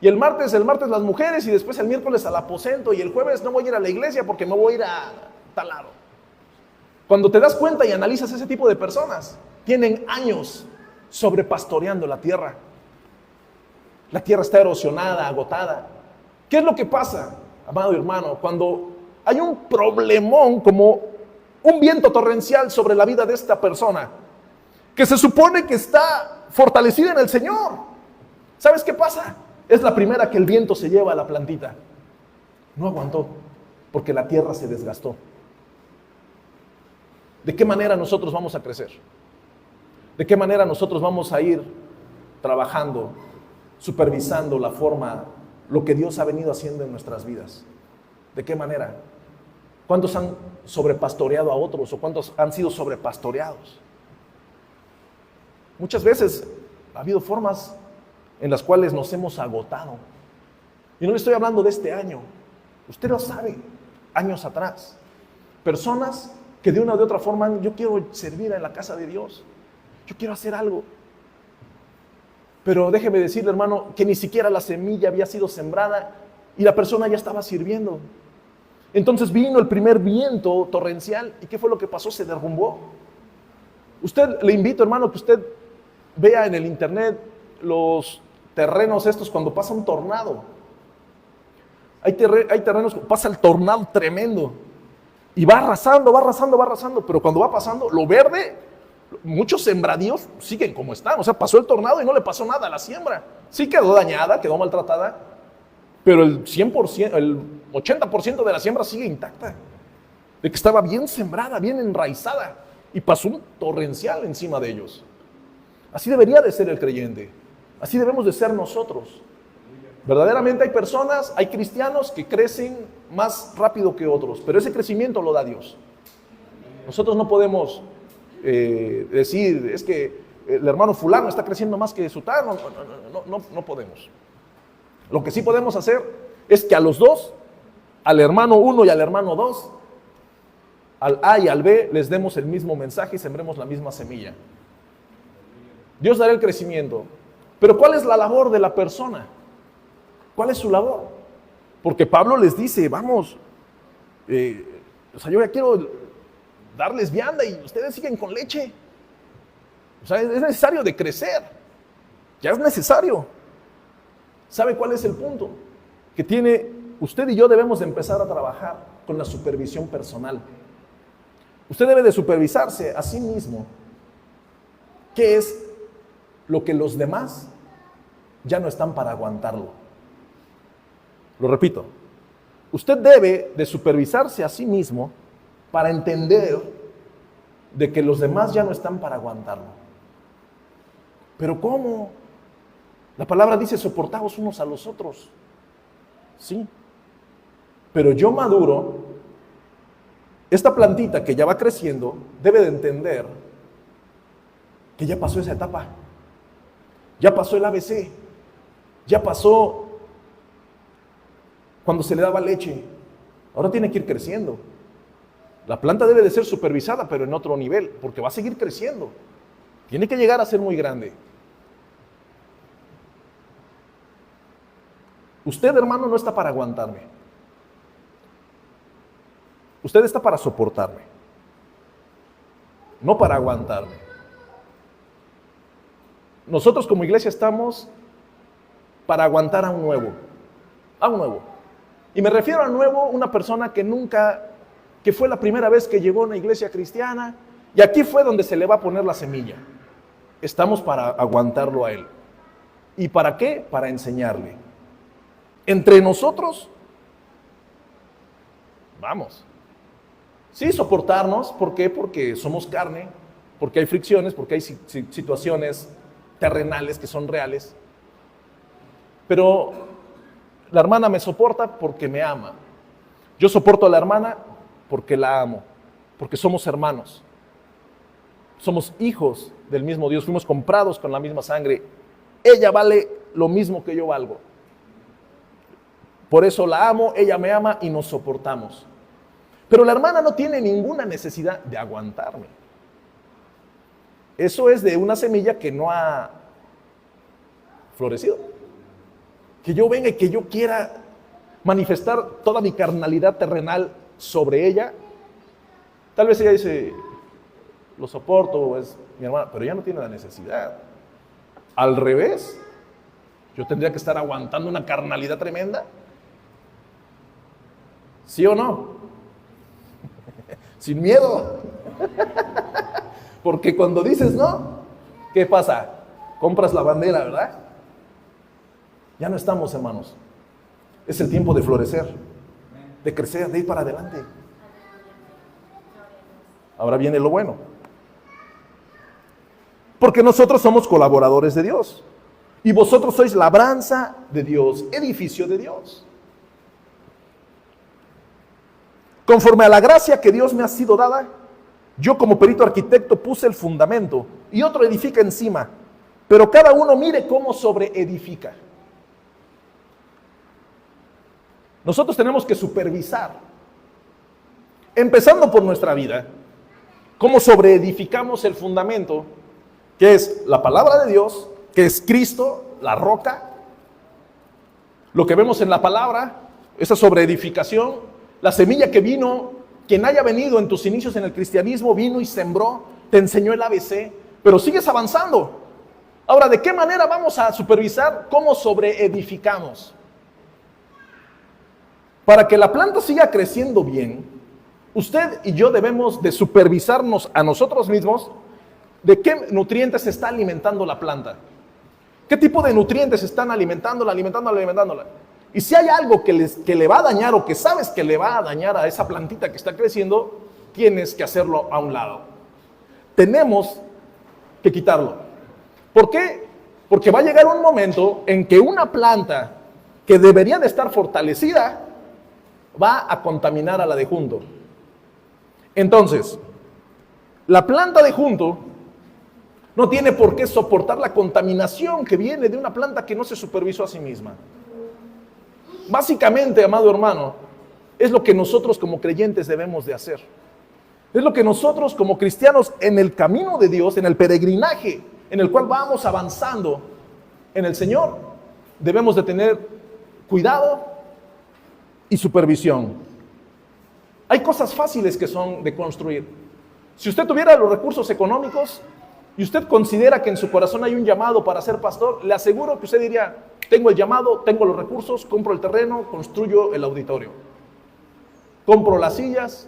Y el martes las mujeres y después el miércoles al aposento y el jueves no voy a ir a la iglesia porque me voy a ir a tal lado. Cuando te das cuenta y analizas ese tipo de personas, tienen años sobrepastoreando la tierra. La tierra está erosionada, agotada. ¿Qué es lo que pasa, amado hermano, cuando hay un problemón como un viento torrencial sobre la vida de esta persona, que se supone que está fortalecida en el Señor? ¿Sabes qué pasa? Es la primera que el viento se lleva a la plantita. No aguantó, porque la tierra se desgastó. ¿De qué manera nosotros vamos a crecer? ¿De qué manera nosotros vamos a ir trabajando, supervisando la forma, lo que Dios ha venido haciendo en nuestras vidas? ¿De qué manera? ¿Cuántos han sobrepastoreado a otros o cuántos han sido sobrepastoreados? Muchas veces ha habido formas en las cuales nos hemos agotado. Y no le estoy hablando de este año. Usted lo sabe, años atrás. Personas que de una o de otra forma, yo quiero servir en la casa de Dios. Yo quiero hacer algo. Pero déjeme decirle, hermano, que ni siquiera la semilla había sido sembrada y la persona ya estaba sirviendo. Entonces vino el primer viento torrencial. ¿Y qué fue lo que pasó? Se derrumbó. Le invito, hermano, que usted vea en el internet los terrenos estos cuando pasa un tornado. Hay terrenos, pasa el tornado tremendo y va arrasando, pero cuando va pasando, lo verde, muchos sembradíos siguen como están. O sea, pasó el tornado y no le pasó nada a la siembra. Sí quedó dañada, quedó maltratada, pero el 100%, el 80% de la siembra sigue intacta, de que estaba bien sembrada, bien enraizada, y pasó un torrencial encima de ellos. Así debería de ser el creyente. Así debemos de ser nosotros. Verdaderamente hay personas, hay cristianos que crecen más rápido que otros, pero ese crecimiento lo da Dios. Nosotros no podemos decir, es que el hermano fulano está creciendo más que sutano. No podemos. Lo que sí podemos hacer es que a los dos, al hermano 1 y al hermano 2, al A y al B, les demos el mismo mensaje y sembremos la misma semilla. Dios dará el crecimiento. Pero ¿cuál es la labor de la persona? ¿Cuál es su labor? Porque Pablo les dice, vamos, yo ya quiero darles vianda y ustedes siguen con leche. O sea, es necesario de crecer. Ya es necesario. ¿Sabe cuál es el punto? Que usted y yo debemos de empezar a trabajar con la supervisión personal. Usted debe de supervisarse a sí mismo. ¿Qué es lo que los demás ya no están para aguantarlo? Lo repito. Usted debe de supervisarse a sí mismo para entender de que los demás ya no están para aguantarlo. ¿Pero cómo? La palabra dice, soportaos unos a los otros. Sí. Pero yo maduro, esta plantita que ya va creciendo, debe de entender que ya pasó esa etapa. Ya pasó el ABC. Ya pasó cuando se le daba leche. Ahora tiene que ir creciendo. La planta debe de ser supervisada, pero en otro nivel, porque va a seguir creciendo. Tiene que llegar a ser muy grande. Usted, hermano, no está para aguantarme. Usted está para soportarme, no para aguantarme. Nosotros como iglesia estamos para aguantar a un nuevo. Y me refiero a nuevo, una persona que fue la primera vez que llegó a una iglesia cristiana, y aquí fue donde se le va a poner la semilla. Estamos para aguantarlo a él. ¿Y para qué? Para enseñarle. Entre nosotros, vamos. Sí, soportarnos. ¿Por qué? Porque somos carne, porque hay fricciones, porque hay situaciones terrenales que son reales. Pero la hermana me soporta porque me ama. Yo soporto a la hermana porque la amo, porque somos hermanos. Somos hijos del mismo Dios, fuimos comprados con la misma sangre. Ella vale lo mismo que yo valgo. Por eso la amo, ella me ama y nos soportamos. Pero la hermana no tiene ninguna necesidad de aguantarme. Eso es de una semilla que no ha florecido. Que yo venga y que yo quiera manifestar toda mi carnalidad terrenal sobre ella. Tal vez ella dice, lo soporto, es mi hermana, pero ella no tiene la necesidad. Al revés, yo tendría que estar aguantando una carnalidad tremenda. ¿Sí o no? Sin miedo. Porque cuando dices no, ¿qué pasa? Compras la bandera, ¿verdad? Ya no estamos, hermanos. Es el tiempo de florecer, de crecer, de ir para adelante. Ahora viene lo bueno. Porque nosotros somos colaboradores de Dios. Y vosotros sois labranza de Dios, edificio de Dios. Conforme a la gracia que Dios me ha sido dada, yo como perito arquitecto puse el fundamento y otro edifica encima, pero cada uno mire cómo sobreedifica. Nosotros tenemos que supervisar, empezando por nuestra vida, cómo sobreedificamos el fundamento, que es la palabra de Dios, que es Cristo, la roca, lo que vemos en la palabra, esa sobreedificación. La semilla que vino, quien haya venido en tus inicios en el cristianismo, vino y sembró, te enseñó el ABC, pero sigues avanzando. Ahora, ¿de qué manera vamos a supervisar cómo sobreedificamos? Para que la planta siga creciendo bien, usted y yo debemos de supervisarnos a nosotros mismos de qué nutrientes está alimentando la planta. ¿Qué tipo de nutrientes están alimentándola? Y si hay algo que le va a dañar o que sabes que le va a dañar a esa plantita que está creciendo, tienes que hacerlo a un lado. Tenemos que quitarlo. ¿Por qué? Porque va a llegar un momento en que una planta que debería de estar fortalecida va a contaminar a la de junto. Entonces, la planta de junto no tiene por qué soportar la contaminación que viene de una planta que no se supervisó a sí misma. Básicamente, amado hermano, es lo que nosotros como creyentes debemos de hacer. Es lo que nosotros como cristianos en el camino de Dios, en el peregrinaje en el cual vamos avanzando en el Señor, debemos de tener cuidado y supervisión. Hay cosas fáciles que son de construir. Si usted tuviera los recursos económicos y usted considera que en su corazón hay un llamado para ser pastor, le aseguro que usted diría, tengo el llamado, tengo los recursos, compro el terreno, construyo el auditorio, compro las sillas,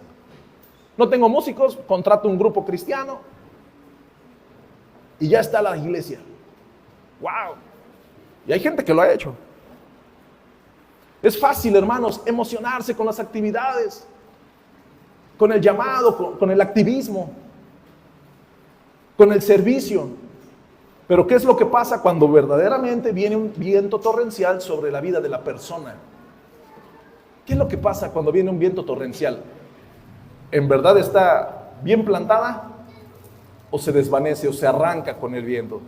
no tengo músicos, contrato un grupo cristiano y ya está la iglesia. ¡Wow! Y hay gente que lo ha hecho. Es fácil, hermanos, emocionarse con las actividades, con el llamado, con el activismo, con el servicio. Pero ¿qué es lo que pasa cuando verdaderamente viene un viento torrencial sobre la vida de la persona? ¿Qué es lo que pasa cuando viene un viento torrencial? ¿En verdad está bien plantada o se desvanece o se arranca con el viento?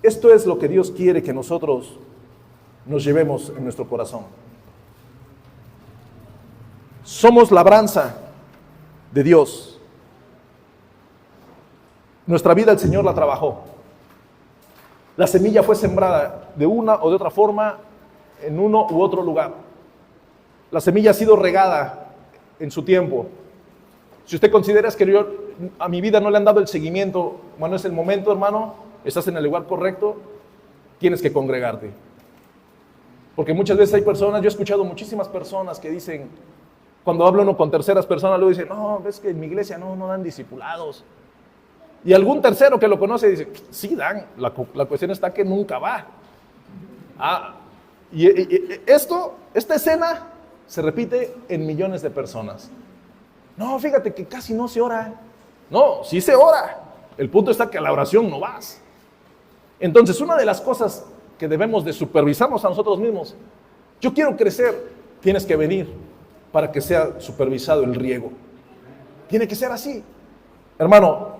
Esto es lo que Dios quiere que nosotros nos llevemos en nuestro corazón. Somos labranza de Dios. Nuestra vida el Señor la trabajó. La semilla fue sembrada de una o de otra forma en uno u otro lugar. La semilla ha sido regada en su tiempo. Si usted considera que a mi vida no le han dado el seguimiento, bueno, es el momento, hermano, estás en el lugar correcto, tienes que congregarte. Porque muchas veces hay personas, yo he escuchado muchísimas personas que dicen, cuando hablo uno con terceras personas, luego dicen, no, ves que en mi iglesia no dan discipulados. Y algún tercero que lo conoce dice, sí dan, la cuestión está que nunca va. Esta escena se repite en millones de personas. No, fíjate que casi no se ora. No, sí se ora. El punto está que a la oración no vas. Entonces, una de las cosas que debemos de supervisarnos a nosotros mismos, yo quiero crecer, tienes que venir para que sea supervisado el riego. Tiene que ser así. Hermano,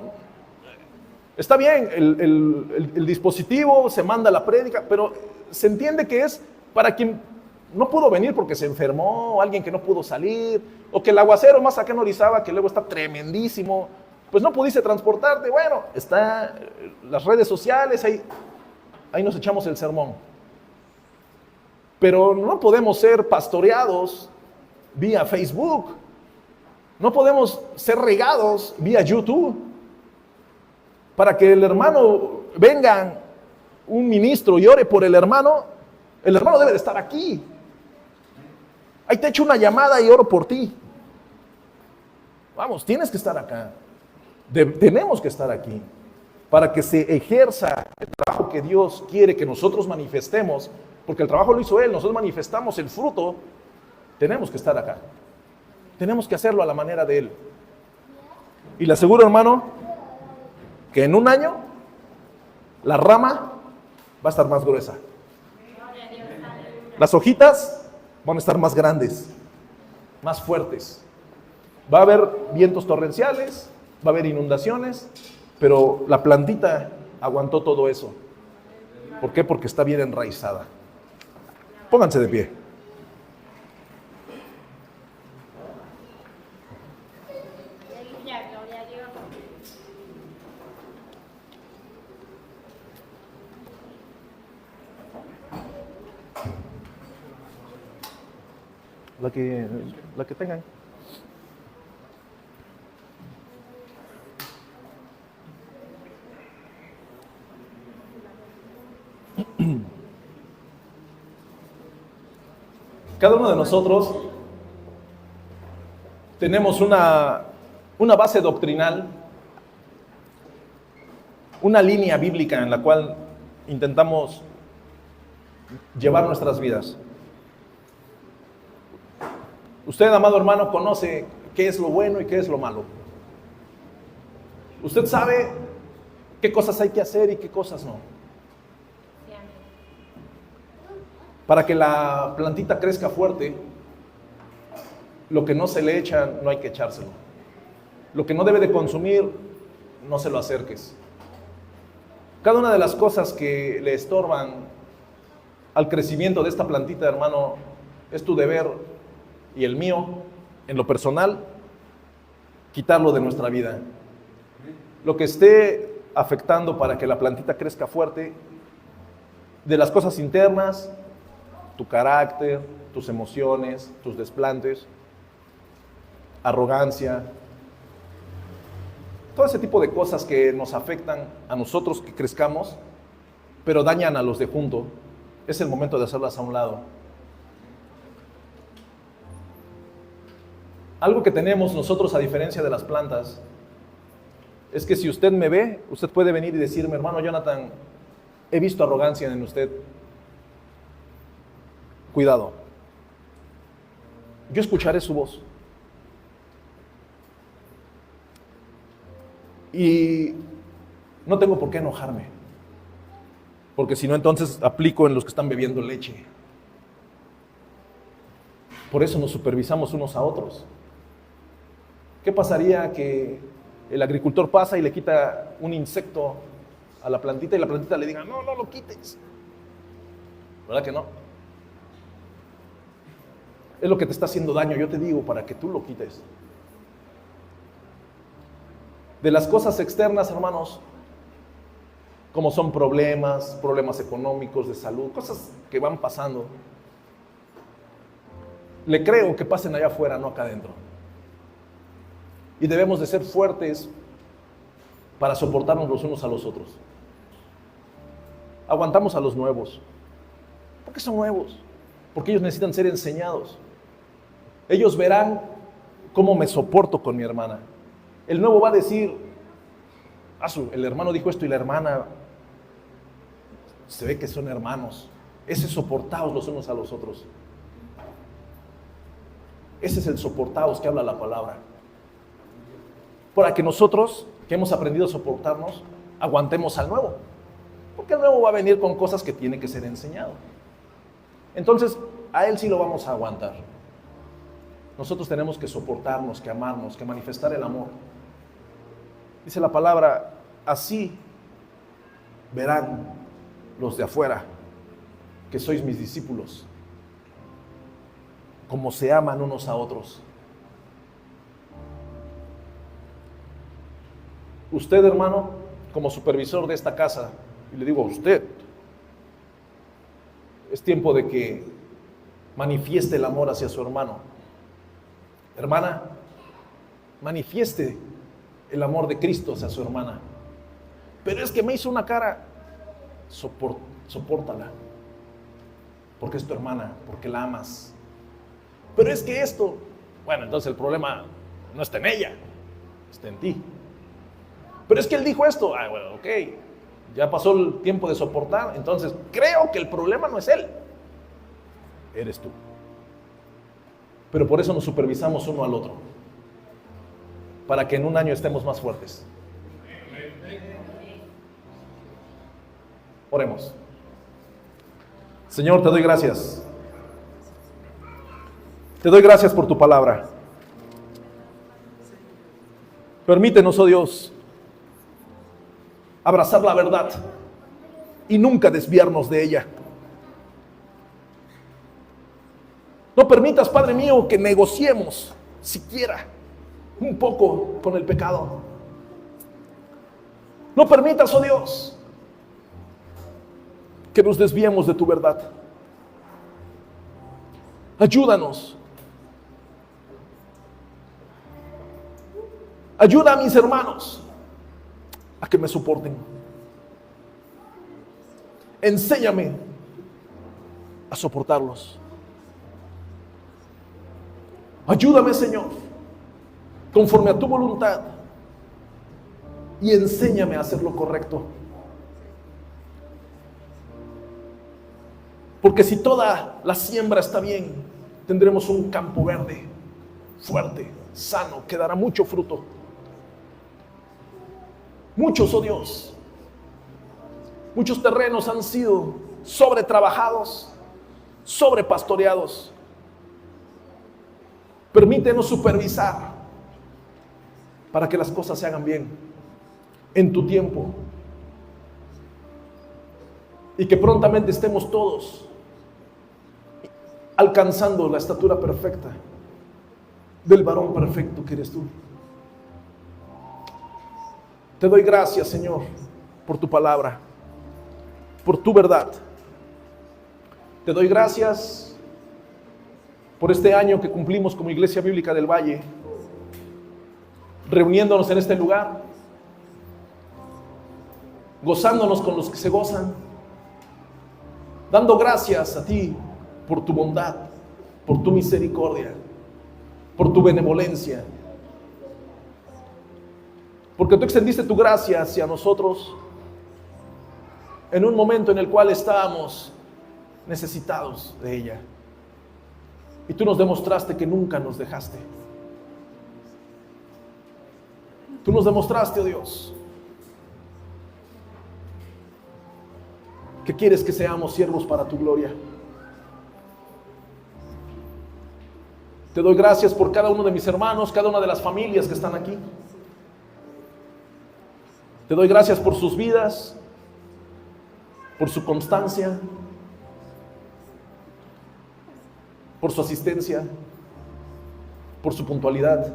está bien, el dispositivo, se manda la prédica, pero se entiende que es para quien no pudo venir porque se enfermó, alguien que no pudo salir, o que el aguacero más acá en Orizaba, que luego está tremendísimo, pues no pudiste transportarte. Bueno, está las redes sociales, ahí nos echamos el sermón. Pero no podemos ser pastoreados vía Facebook, no podemos ser regados vía YouTube. Para que el hermano venga un ministro y ore por el hermano debe de estar aquí. Ahí te echo una llamada y oro por ti. Vamos, tienes que estar acá. Tenemos que estar aquí para que se ejerza el trabajo que Dios quiere que nosotros manifestemos, porque el trabajo lo hizo Él, nosotros manifestamos el fruto. Tenemos que estar acá. Tenemos que hacerlo a la manera de Él. Y le aseguro, hermano, que en un año la rama va a estar más gruesa. Las hojitas van a estar más grandes, más fuertes. Va a haber vientos torrenciales, va a haber inundaciones, pero la plantita aguantó todo eso. ¿Por qué? Porque está bien enraizada. Pónganse de pie. La que tengan. Cada uno de nosotros tenemos una base doctrinal, una línea bíblica en la cual intentamos llevar nuestras vidas. Usted, amado hermano, conoce qué es lo bueno y qué es lo malo. Usted sabe qué cosas hay que hacer y qué cosas no. Para que la plantita crezca fuerte, lo que no se le echa, no hay que echárselo. Lo que no debe de consumir, no se lo acerques. Cada una de las cosas que le estorban al crecimiento de esta plantita, hermano, es tu deber y el mío, en lo personal, quitarlo de nuestra vida. Lo que esté afectando para que la plantita crezca fuerte, de las cosas internas, tu carácter, tus emociones, tus desplantes, arrogancia, todo ese tipo de cosas que nos afectan a nosotros que crezcamos, pero dañan a los de junto, es el momento de hacerlas a un lado. Algo que tenemos nosotros a diferencia de las plantas es que si usted me ve, usted puede venir y decirme, hermano Jonathan, he visto arrogancia en usted. Cuidado. Yo escucharé su voz. Y no tengo por qué enojarme. Porque si no, entonces aplico en los que están bebiendo leche. Por eso nos supervisamos unos a otros. ¿Qué pasaría que el agricultor pasa y le quita un insecto a la plantita y la plantita le diga, no, no lo quites? ¿Verdad que no? Es lo que te está haciendo daño, yo te digo, para que tú lo quites. De las cosas externas, hermanos, como son problemas económicos, de salud, cosas que van pasando, le creo que pasen allá afuera, no acá adentro. Y debemos de ser fuertes para soportarnos los unos a los otros. Aguantamos a los nuevos. ¿Por qué son nuevos? Porque ellos necesitan ser enseñados. Ellos verán cómo me soporto con mi hermana. El nuevo va a decir, el hermano dijo esto y la hermana, se ve que son hermanos. Ese soportaos los unos a los otros. Ese es el soportaos que habla la palabra. Para que nosotros, que hemos aprendido a soportarnos, aguantemos al nuevo. Porque el nuevo va a venir con cosas que tiene que ser enseñado. Entonces, a él sí lo vamos a aguantar. Nosotros tenemos que soportarnos, que amarnos, que manifestar el amor. Dice la palabra, así verán los de afuera que sois mis discípulos, como se aman unos a otros. Usted, hermano, como supervisor de esta casa, y le digo a usted, es tiempo de que manifieste el amor hacia su hermano. Hermana, manifieste el amor de Cristo hacia su hermana. Pero es que me hizo una cara, sopórtala, porque es tu hermana, porque la amas. Pero es que esto, bueno, entonces el problema no está en ella, está en ti. Pero es que él dijo esto, bueno, ok, ya pasó el tiempo de soportar, entonces creo que el problema no es él, eres tú. Pero por eso nos supervisamos uno al otro, para que en un año estemos más fuertes. Oremos. Señor, te doy gracias. Te doy gracias por tu palabra. Permítenos, oh Dios, abrazar la verdad y nunca desviarnos de ella. No permitas, Padre mío, que negociemos siquiera un poco con el pecado. No permitas, oh Dios, que nos desviemos de tu verdad. Ayúdanos. Ayuda a mis hermanos a que me soporten. Enséñame a soportarlos. Ayúdame, Señor, conforme a tu voluntad, y enséñame a hacer lo correcto. Porque si toda la siembra está bien, tendremos un campo verde, fuerte, sano, que dará mucho fruto. Muchos, oh Dios, muchos terrenos han sido sobretrabajados, sobrepastoreados. Permítenos supervisar para que las cosas se hagan bien en tu tiempo y que prontamente estemos todos alcanzando la estatura perfecta del varón perfecto que eres tú. Te doy gracias, Señor, por tu palabra, por tu verdad. Te doy gracias por este año que cumplimos como Iglesia Bíblica del Valle, reuniéndonos en este lugar, gozándonos con los que se gozan, dando gracias a ti por tu bondad, por tu misericordia, por tu benevolencia, porque tú extendiste tu gracia hacia nosotros en un momento en el cual estábamos necesitados de ella. Y tú nos demostraste que nunca nos dejaste. Tú nos demostraste, oh Dios, que quieres que seamos siervos para tu gloria. Te doy gracias por cada uno de mis hermanos, cada una de las familias que están aquí. Te doy gracias por sus vidas, por su constancia, por su asistencia, por su puntualidad,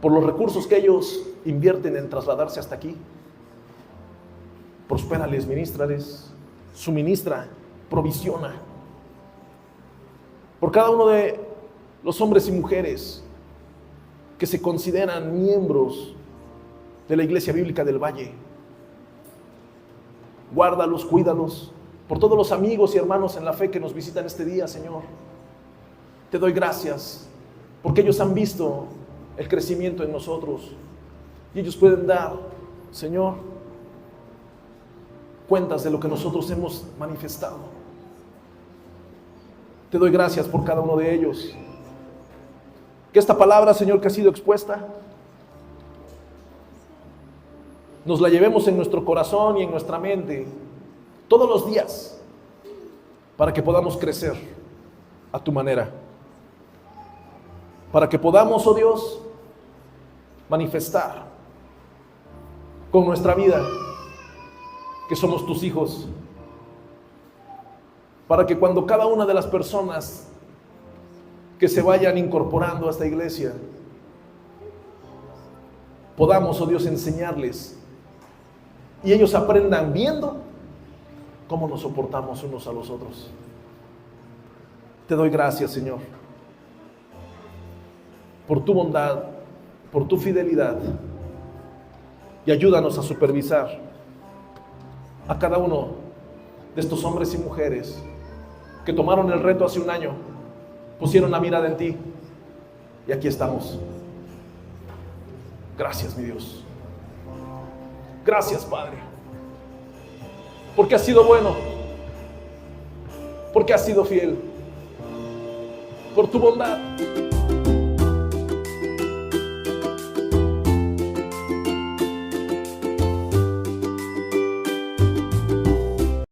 por los recursos que ellos invierten en trasladarse hasta aquí. Prospérales, ministrales, suministra, provisiona. Por cada uno de los hombres y mujeres que se consideran miembros de la Iglesia Bíblica del Valle. Guárdalos, cuídalos. Por todos los amigos y hermanos en la fe que nos visitan este día, Señor. Te doy gracias porque ellos han visto el crecimiento en nosotros y ellos pueden dar, Señor, cuentas de lo que nosotros hemos manifestado. Te doy gracias por cada uno de ellos. Que esta palabra, Señor, que ha sido expuesta, nos la llevemos en nuestro corazón y en nuestra mente todos los días para que podamos crecer a tu manera. Para que podamos, oh Dios, manifestar con nuestra vida que somos tus hijos. Para que cuando cada una de las personas que se vayan incorporando a esta iglesia, podamos, oh Dios, enseñarles y ellos aprendan viendo cómo nos soportamos unos a los otros. Te doy gracias, Señor, por tu bondad, por tu fidelidad, y ayúdanos a supervisar a cada uno de estos hombres y mujeres que tomaron el reto hace un año, pusieron la mirada en ti y aquí estamos. Gracias, mi Dios. Gracias, Padre, porque has sido bueno, porque has sido fiel, por tu bondad,